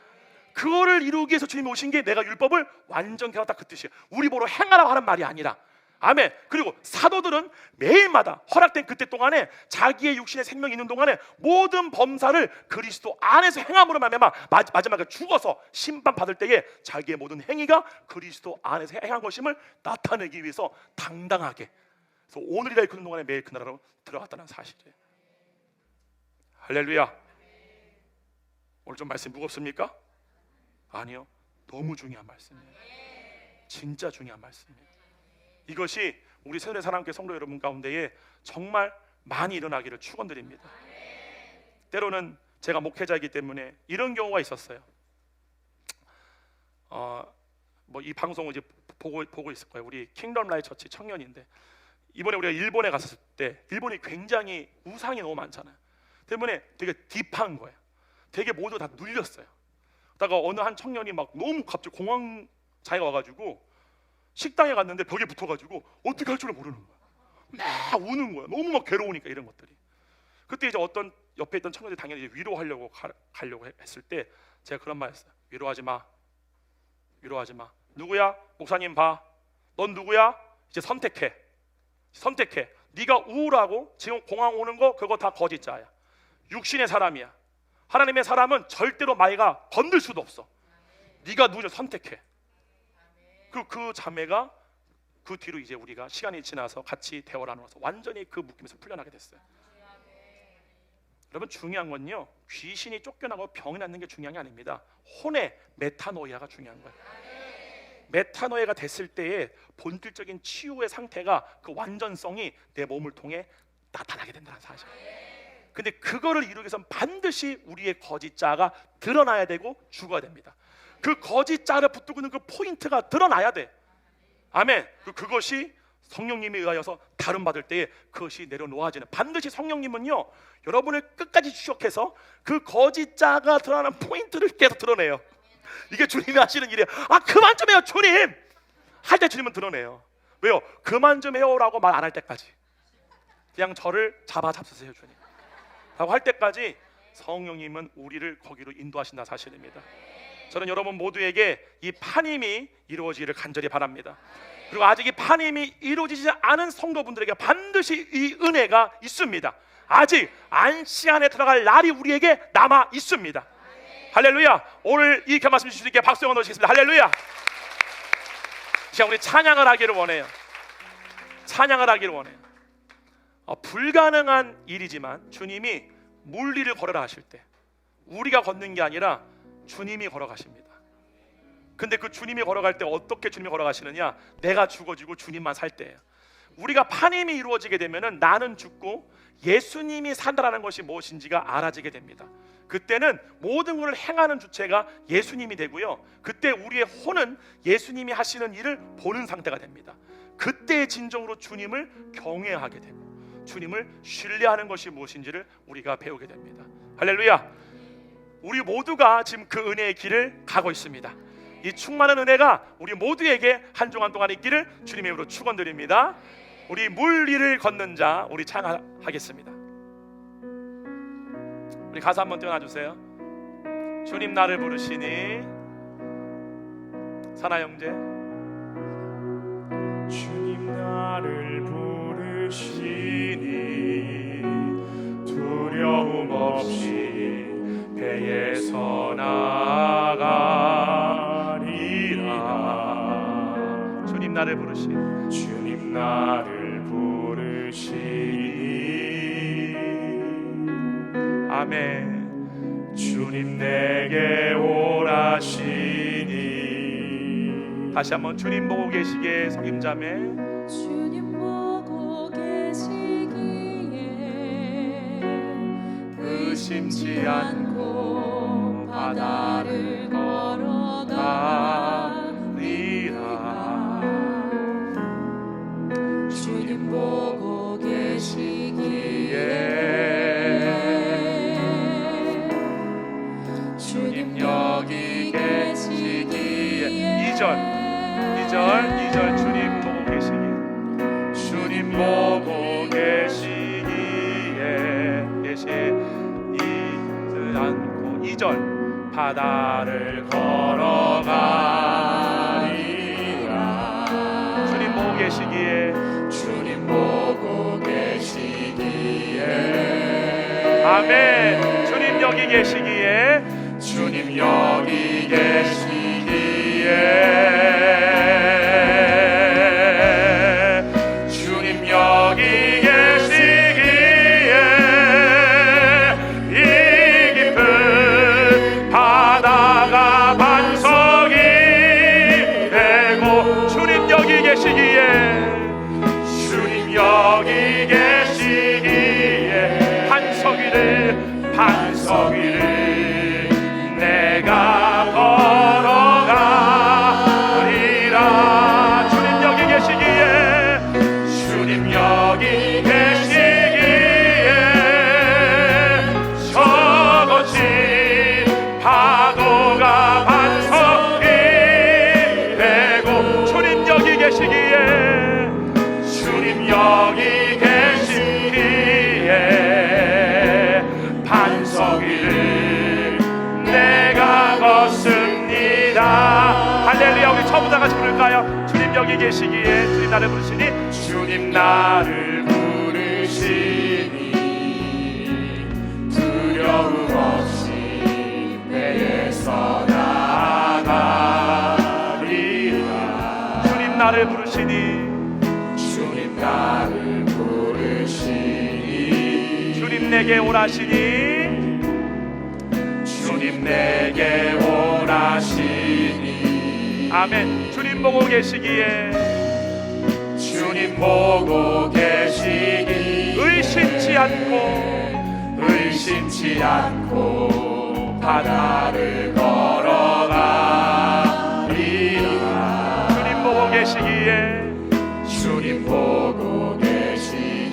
Speaker 1: 그거를 이루기 위해서 주님이 오신 게 내가 율법을 완전히 해놨다, 그 뜻이에요. 우리 보러 행하라고 하는 말이 아니라. 아멘. 그리고 사도들은 매일마다 허락된 그때 동안에 자기의 육신의 생명이 있는 동안에 모든 범사를 그리스도 안에서 행함으로 말미암아 마지막에 죽어서 심판받을 때에 자기의 모든 행위가 그리스도 안에서 행한 것임을 나타내기 위해서 당당하게, 그래서 오늘이라 일컫는 동안에 매일 그 나라로 들어갔다는 사실이에요. 할렐루야. 오늘 좀 말씀 무겁습니까? 아니요, 너무 중요한 말씀이에요. 진짜 중요한 말씀이에요. 이것이 우리 새누리 사랑교회 성도 여러분 가운데에 정말 많이 일어나기를 축원드립니다. 때로는 제가 목회자이기 때문에 이런 경우가 있었어요. 뭐 이 방송을 이제 보고 있을 거예요. 우리 킹덤 라이트 처치 청년인데, 이번에 우리가 일본에 갔을 때 일본이 굉장히 우상이 너무 많잖아요. 때문에 되게 딥한 거예요. 되게 모두 다 눌렸어요. 그러다가 어느 한 청년이 막 너무 갑자기 공황 장애가 와가지고 식당에 갔는데 벽에 붙어가지고 어떻게 할 줄을 모르는 거야. 막 우는 거야. 너무 막 괴로우니까 이런 것들이. 그때 이제 어떤 옆에 있던 청년들이 당연히 위로하려고 가려고 했을 때 제가 그런 말했어요. 위로하지 마. 위로하지 마. 누구야? 목사님 봐. 넌 누구야? 이제 선택해. 네가 우울하고 지금 공황 오는 거 그거 다 거짓자야. 육신의 사람이야. 하나님의 사람은 절대로 마이가 건들 수도 없어. 네가 누구를 선택해. 그 자매가 그 뒤로 이제 우리가 시간이 지나서 같이 대화를 나눠서 완전히 그 묶임에서 풀려나게 됐어요. 여러분, 중요한 건요, 귀신이 쫓겨나고 병이 낫는 게 중요한 게 아닙니다. 혼의 메타노이아가 중요한 거예요. 메타노이아가 됐을 때의 본질적인 치유의 상태가, 그 완전성이 내 몸을 통해 나타나게 된다는 사실. 근데 그거를 이루기 위해서는 반드시 우리의 거짓 자가 드러나야 되고 죽어야 됩니다. 그 거짓 자를 붙들고 있는 그 포인트가 드러나야 돼. 아멘. 그것이 성령님에 의하여서 다름받을 때에 그것이 내려놓아지는, 반드시 성령님은요, 여러분을 끝까지 추적해서 그 거짓 자가 드러나는 포인트를 계속 드러내요. 이게 주님이 하시는 일이에요. 아, 그만 좀 해요 주님 할 때 주님은 드러내요. 왜요? 그만 좀 해요라고 말 안 할 때까지, 그냥 저를 잡으세요 주님 라고 할 때까지 성령님은 우리를 거기로 인도하신다 사실입니다. 저는 여러분 모두에게 이 판임이 이루어지기를 간절히 바랍니다. 그리고 아직 이 판임이 이루어지지 않은 성도분들에게 반드시 이 은혜가 있습니다. 아직 안식 안에 들어갈 날이 우리에게 남아 있습니다. 할렐루야. 오늘 이 말씀 주실 수 있게 박수 한번 넣으시겠습니다. 할렐루야. 자, 우리 찬양을 하기를 원해요. 찬양을 하기를 원해요. 불가능한 일이지만 주님이 물리를 걸어라 하실 때 우리가 걷는 게 아니라 주님이 걸어가십니다. 근데 그 주님이 걸어갈 때 어떻게 주님이 걸어가시느냐? 내가 죽어지고 주님만 살 때예요. 우리가 판임이 이루어지게 되면은 나는 죽고 예수님이 산다라는 것이 무엇인지가 알아지게 됩니다. 그때는 모든 것을 행하는 주체가 예수님이 되고요, 그때 우리의 혼은 예수님이 하시는 일을 보는 상태가 됩니다. 그때의 진정으로 주님을 경외하게 되고 주님을 신뢰하는 것이 무엇인지를 우리가 배우게 됩니다. 할렐루야. 우리 모두가 지금 그 은혜의 길을 가고 있습니다. 이 충만한 은혜가 우리 모두에게 한 주간 동안 있기를 주님의 이름으로 축원드립니다. 우리 물 위를 걷는 자, 우리 찬양하겠습니다. 우리 가사 한번 띄워놔주세요. 주님 나를 부르시니, 사나 형제.
Speaker 3: 주님 나를 부르시니 두려움 없이 배에서 나아가리라.
Speaker 1: 주님 나를 부르시니,
Speaker 3: 주님 나를 부르시니,
Speaker 1: 아멘.
Speaker 3: 주님 내게 오라시니.
Speaker 1: 다시 한번 주님 보고 계시기에 성김자매.
Speaker 2: 주님 보고 계시기에
Speaker 1: 의심치 않고 바다를 걸어가리라.
Speaker 2: 주님 보고 계시기에 주님 여기 계시기에.
Speaker 1: 2절 주님 보고 계시기에,
Speaker 3: 주님 보고
Speaker 1: 계시기에 계시지 않고. 2절 바다를 걸어가리라. 주님 보고 계시기에,
Speaker 3: 주님 보고 계시기에.
Speaker 1: 아멘. 주님 여기 계시기에,
Speaker 3: 주님 여기 계시기에. 주님 여기 계시기에 이 깊은 바다가 반석이 되고.
Speaker 1: 주님 여기 계시기에,
Speaker 3: 주님 여기 계시기에 반석 위를 내가 걸어가리라. 주님 여기 계시기에, 주님 여기 계시기에 저 거친 파도가 반석이 되고.
Speaker 1: 주님 여기 계시기에,
Speaker 3: 주님 여기 계시기에 반석 위를 내가 걷습니다.
Speaker 1: 할렐루야. 우리 처음부터 같이 부를까요? 주님 여기 계시기에, 주님 나를 부르시니,
Speaker 3: 주님 나를 부르시니 두려움 없이 배에서 나아가
Speaker 1: 주님 나를 부르시니
Speaker 3: 주님 나를 부르시니
Speaker 1: 주님 내게 오라시니
Speaker 3: 주님 내게 오라시니
Speaker 1: 아멘. 주님 보고 계시기에
Speaker 3: 주님 보고 계시기
Speaker 1: 의심치 않고
Speaker 3: 의심치 않고 바다를 걸어가리라
Speaker 1: 주님 보고 계시기에
Speaker 3: 주님 보고 계시기에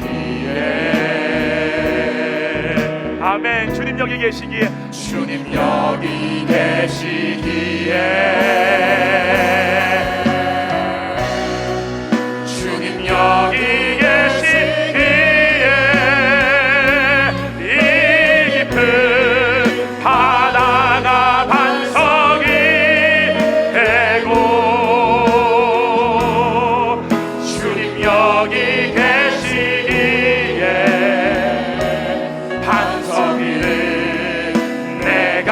Speaker 1: 아멘. 주님 여기 계시기에
Speaker 3: 주님 여기 계시기에 주님 여기 계시기에 이 깊은 바다가 반석이 되고 주님 여기 계시기에 반석 위를 내가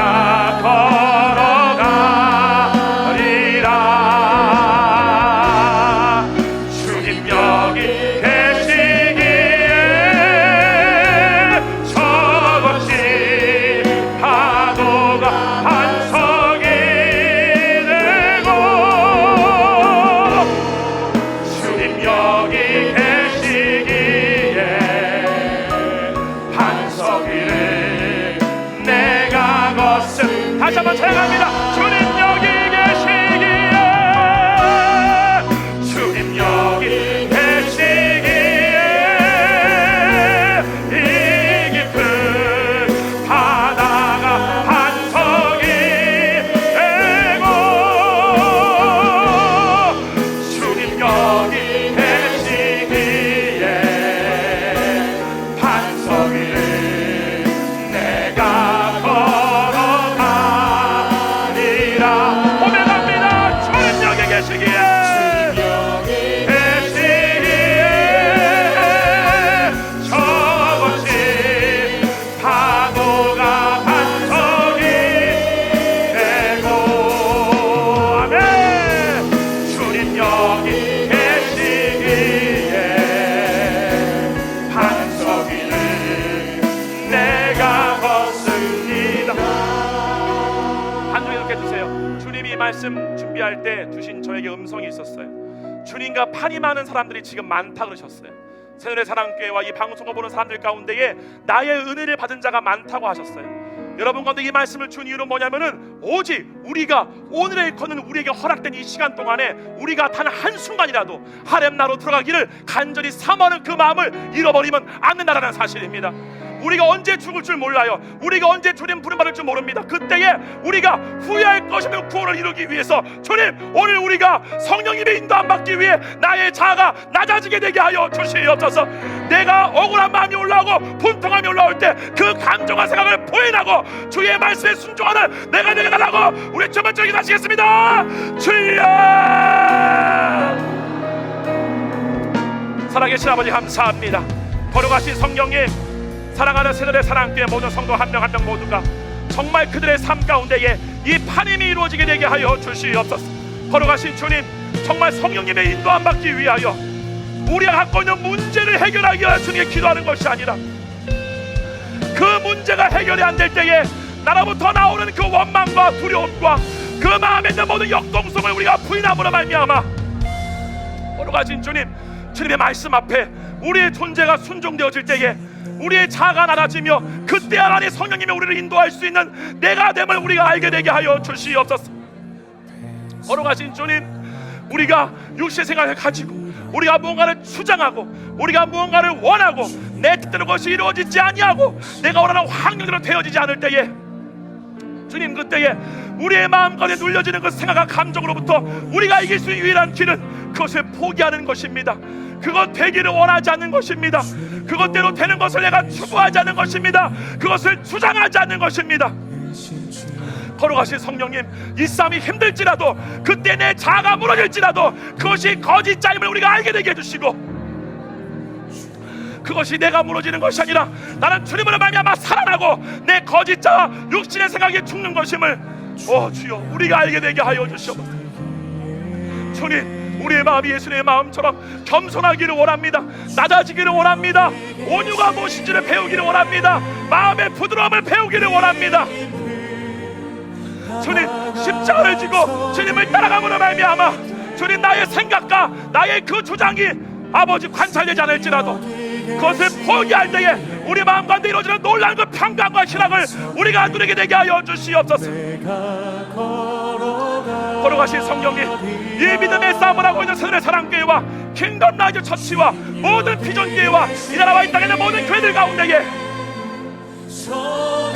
Speaker 3: 걸어가리라 주님 여기 계시기에 저것이 파도가 반석이 되고 주님 여기 계시기에 반석 위를 내가 걷습니다. 다시 한번 찬양합니다. 주님 여기 계시기에 주님 여기 계시기에 이 깊은 바다가 반석이 되고 주님 여기 계시기에 반석 위를 내가 걸어가리라 고백합니다. 주님 여기 계시기에 저것이 파도가 반석이 되고 아멘 주님 여기 계시기에 반석 위를 내가 걷습니다. 한 줄 이렇게 주세요. 주님이 이 말씀 준비할 때 주신 저에게 음성이 있었어요. 주님과 판이 많은 사람들이 지금 많다 그러셨어요. 새누리 사랑교회와 이 방송을 보는 사람들 가운데에 나의 은혜를 받은 자가 많다고 하셨어요. 여러분 가운데 이 말씀을 준 이유는 뭐냐면은 오직 우리가 오늘의 일커는 우리에게 허락된 이 시간 동안에 우리가 단 한순간이라도 하렘나로 들어가기를 간절히 사모하는 그 마음을 잃어버리면 안 된다는 사실입니다. 우리가 언제 죽을 줄 몰라요. 우리가 언제 주님 부름받을 줄 모릅니다. 그때에 우리가 후회할 것이면 구원을 이루기 위해서 주님 오늘 우리가 성령님의 인도 안 받기 위해 나의 자아가 낮아지게 되게 하여 주시옵소서. 내가 억울한 마음이 올라오고 분통함이 올라올 때 그 감정과 생각을 포인하고 주의 말씀에 순종하는 내가 되게 달라고 우리 첫 번째 기도하시겠습니다. 주여 살아계신 아버지 감사합니다. 걸어가신 성령님 사랑하는 새들의 사랑교회 모든 성도 한 명 한 명 모두가 정말 그들의 삶 가운데에 이 판임이 이루어지게 되게 하여 주시옵소서. 걸어가신 주님 정말 성령님의 인도 안 받기 위하여 우리가 갖고 있는 문제를 해결하기 위하여 주님께 기도하는 것이 아니라 그 문제가 해결이 안 될 때에 나로부터 나오는 그 원망과 두려움과 그 마음에 있는 모든 역동성을 우리가 부인함으로 말미암아 걸어가신 주님 주님의 말씀 앞에 우리의 존재가 순종되어질 때에 우리의 자아가 낮아지며 그때 하나님 성령님이 우리를 인도할 수 있는 내가 됨을 우리가 알게 되게 하여 주시옵소서. 걸어가신 주님 우리가 육신의 생각을 가지고 우리가 무언가를 주장하고 우리가 무언가를 원하고 내 뜻대로 것이 이루어지지 아니하고 내가 원하는 환경대로 되어지지 않을 때에 주님 그때에 우리의 마음가에 눌려지는 그 생각과 감정으로부터 우리가 이길 수 있는 유일한 길은 그것을 포기하는 것입니다. 그것 되기를 원하지 않는 것입니다. 그것대로 되는 것을 내가 추구하지 않는 것입니다. 그것을 주장하지 않는 것입니다. 걸어가신 성령님 이 싸움이 힘들지라도 그때 내 자아가 무너질지라도 그것이 거짓 짜임을 우리가 알게 되게 해주시고 그것이 내가 무너지는 것이 아니라 나는 주님으로 말미암아 살아나고 내 거짓 자아 육신의 생각이 죽는 것임을 주여 우리가 알게 되게 하여 주시옵소서. 주님, 우리의 마음이 예수님의 마음처럼 겸손하기를 원합니다. 낮아지기를 원합니다. 온유가 무엇인지를 배우기를 원합니다. 마음의 부드러움을 배우기를 원합니다. 주님, 십자가를 지고 주님을 따라감으로 말미암아 주님, 나의 생각과 나의 그 주장이 아버지 관찰되지 않을지라도 그것을 포기할 때에 우리 마음 가운데 이루어지는 놀라운 그 평강과 희락을 우리가 누리게 되게 하여 주시옵소서. 걸어가신 성령님, 이 믿음의 싸움을 하고 있는 세상의 사랑교회와 킹덤 라이즈 처치와 모든 비전교회와 이 나라와 이 땅에 있는 모든 교회들 가운데에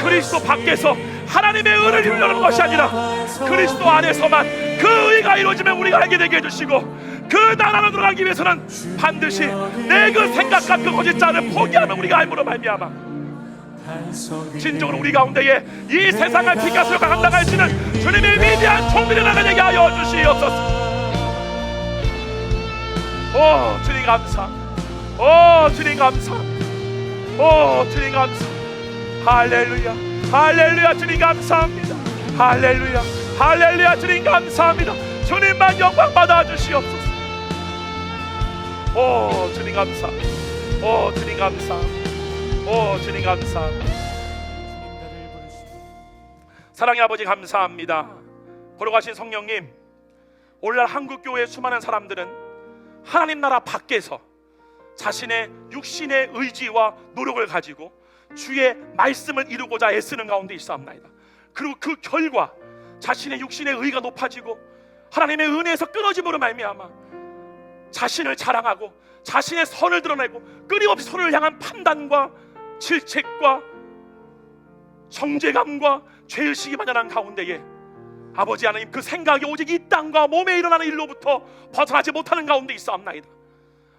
Speaker 3: 그리스도 밖에서 하나님의 의를 이루려는 것이 아니라 그리스도 안에서만 그 의가 이루어지면 우리가 알게 되게 해주시고, 그 나라로 들어가기 위해서는 반드시 내 그 생각과 그 거짓자를 포기하면 우리가 알므로 말미암아 진정으로 우리 가운데에 이 세상을 빛가스로 강한당할 수 있는 주님의 위대한 총들이 나게 되게 하여 주시옵소서. 오 주님 감사, 오 주님 감사, 오 주님 감사. 할렐루야, 할렐루야. 주님 감사합니다. 할렐루야, 할렐루야. 주님 감사합니다. 주님만 영광 받아 주시옵소서. 오 주님 감사, 오 주님 감사, 오 주님 감사. 사랑의 아버지 감사합니다. 걸어가신 성령님, 오늘날 한국교회의 수많은 사람들은 하나님 나라 밖에서 자신의 육신의 의지와 노력을 가지고 주의 말씀을 이루고자 애쓰는 가운데 있사옵나이다. 그리고 그 결과 자신의 육신의 의가 높아지고 하나님의 은혜에서 끊어짐으로 말미암아 자신을 자랑하고 자신의 선을 드러내고 끊임없이 서로를 향한 판단과 질책과 정죄감과 죄의식이 만연한 가운데에 아버지 하나님, 그 생각이 오직 이 땅과 몸에 일어나는 일로부터 벗어나지 못하는 가운데 있사옵나이다.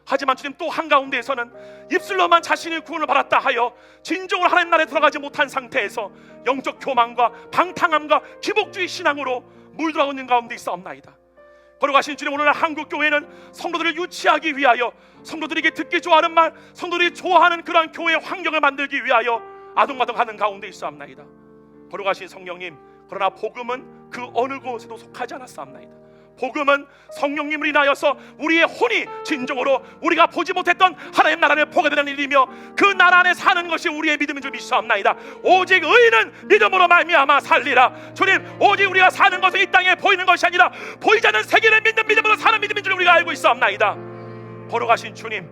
Speaker 3: 하지만 주님, 또 한가운데에서는 입술로만 자신의 구원을 받았다 하여 진정으로 하나님 나라에 들어가지 못한 상태에서 영적 교만과 방탕함과 기복주의 신앙으로 물들어가고 있는 가운데 있사옵나이다. 걸어가신 주님, 오늘날 한국교회는 성도들을 유치하기 위하여, 성도들에게 듣기 좋아하는 말, 성도들이 좋아하는 그러한 교회의 환경을 만들기 위하여 아둥바둥하는 가운데 있사옵나이다. 걸어가신 성령님, 그러나 복음은 그 어느 곳에도 속하지 않았사옵나이다. 복음은 성령님을 인하여서 우리의 혼이 진정으로 우리가 보지 못했던 하나님 나라를 보게 되는 일이며, 그 나라 안에 사는 것이 우리의 믿음인 줄 믿사옵나이다. 오직 의인은 믿음으로 말미암아 살리라. 주님, 오직 우리가 사는 것은 이 땅에 보이는 것이 아니라 보이지 않는 세계를 믿는 믿음으로 사는 믿음인 줄 우리가 알고 있사옵나이다. 걸어가신 주님,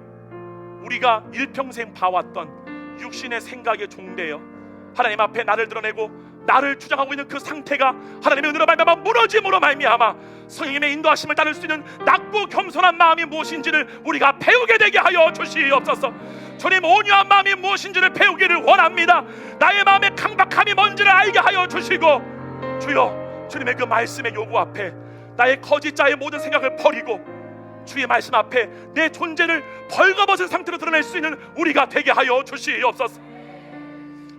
Speaker 3: 우리가 일평생 봐왔던 육신의 생각에 종되어 하나님 앞에 나를 드러내고 나를 주장하고 있는 그 상태가 하나님의 은혜로 말미암아 무너짐으로 말미암아 성령님의 인도하심을 따를 수 있는 낮고 겸손한 마음이 무엇인지를 우리가 배우게 되게 하여 주시옵소서. 주님, 온유한 마음이 무엇인지를 배우기를 원합니다. 나의 마음의 강박함이 뭔지를 알게 하여 주시고, 주여, 주님의 그 말씀의 요구 앞에 나의 거짓자의 모든 생각을 버리고 주의 말씀 앞에 내 존재를 벌거벗은 상태로 드러낼 수 있는 우리가 되게 하여 주시옵소서.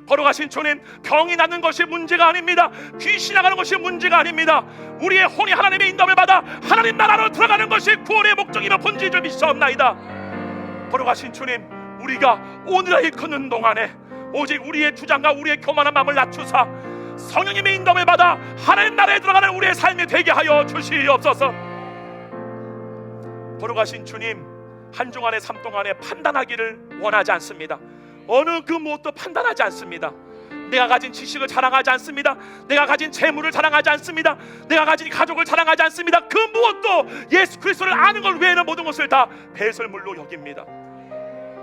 Speaker 3: 걸어가신 주님, 병이 낫는 것이 문제가 아닙니다. 귀신이 나가는 것이 문제가 아닙니다. 우리의 혼이 하나님의 인도함을 받아 하나님 나라로 들어가는 것이 구원의 목적이며 본질인 줄 믿사옵나이다. 걸어가신 주님, 우리가 오늘을 걷는 동안에 오직 우리의 주장과 우리의 교만한 마음을 낮추사 성령님의 인도함을 받아 하나님 나라에 들어가는 우리의 삶이 되게 하여 주시옵소서. 걸어가신 주님, 한 주간의 삶 동안에 판단하기를 원하지 않습니다. 어느 그 무엇도 판단하지 않습니다. 내가 가진 지식을 자랑하지 않습니다. 내가 가진 재물을 자랑하지 않습니다. 내가 가진 가족을 자랑하지 않습니다. 그 무엇도 예수 그리스도를 아는 것 외에는 모든 것을 다 배설물로 여깁니다.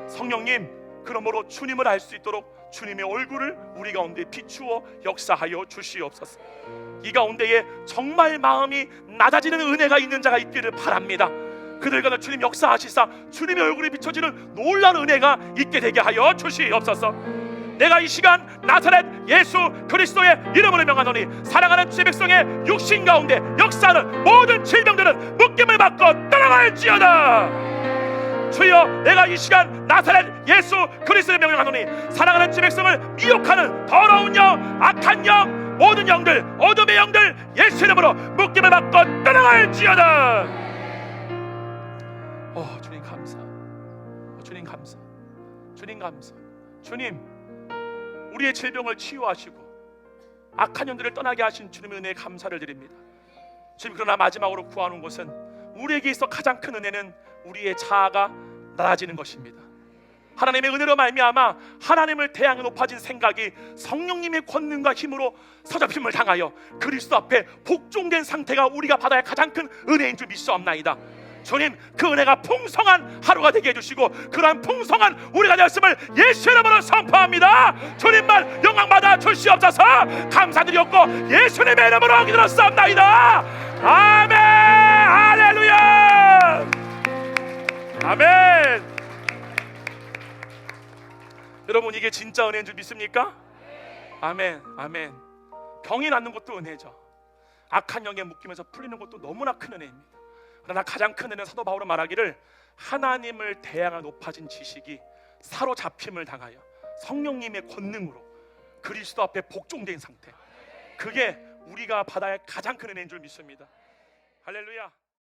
Speaker 3: 성령님, 그러므로 주님을 알 수 있도록 주님의 얼굴을 우리 가운데 비추어 역사하여 주시옵소서. 이 가운데에 정말 마음이 낮아지는 은혜가 있는 자가 있기를 바랍니다. 그들과 주님 역사하시사 주님의 얼굴이 비춰지는 놀라운 은혜가 있게 되게 하여 주시옵소서. 내가 이 시간 나사렛 예수 그리스도의 이름으로 명하노니 사랑하는 주의 백성의 육신 가운데 역사하는 모든 질병들은 묶임을 받고 떠나갈지어다. 주여, 내가 이 시간 나사렛 예수 그리스도의 명령하노니 사랑하는 주의 백성을 미혹하는 더러운 영, 악한 영, 모든 영들, 어둠의 영들 예수 이름으로 묶임을 받고 떠나갈지어다. 주님 감사, 주님 감사, 주님 감사. 주님, 우리의 질병을 치유하시고 악한 영들을 떠나게 하신 주님의 은혜에 감사를 드립니다. 주님, 그러나 마지막으로 구하는 것은 우리에게 있어 가장 큰 은혜는 우리의 자아가 낮아지는 것입니다. 하나님의 은혜로 말미암아 하나님을 대하여 높아진 생각이 성령님의 권능과 힘으로 서잡힘을 당하여 그리스도 앞에 복종된 상태가 우리가 받아야 가장 큰 은혜인 줄 믿사옵나이다. 주님, 그 은혜가 풍성한 하루가 되게 해주시고 그러한 풍성한 우리가 되었음을 예수 이름으로 선포합니다. 주님만 영광받아 주시옵소서. 감사드렸고 예수님의 이름으로 기도했사옵나이다. 아멘. 할렐루야. 아멘. 여러분, 이게 진짜 은혜인 줄 믿습니까? 아멘. 아멘. 병이 낫는 것도 은혜죠. 악한 영에 묶이면서 풀리는 것도 너무나 큰 은혜입니다. 그러나 가장 큰 은혜는 사도 바울은 말하기를 하나님을 대항한 높아진 지식이 사로잡힘을 당하여 성령님의 권능으로 그리스도 앞에 복종된 상태, 그게 우리가 받아야 할 가장 큰 은혜인 줄 믿습니다. 할렐루야.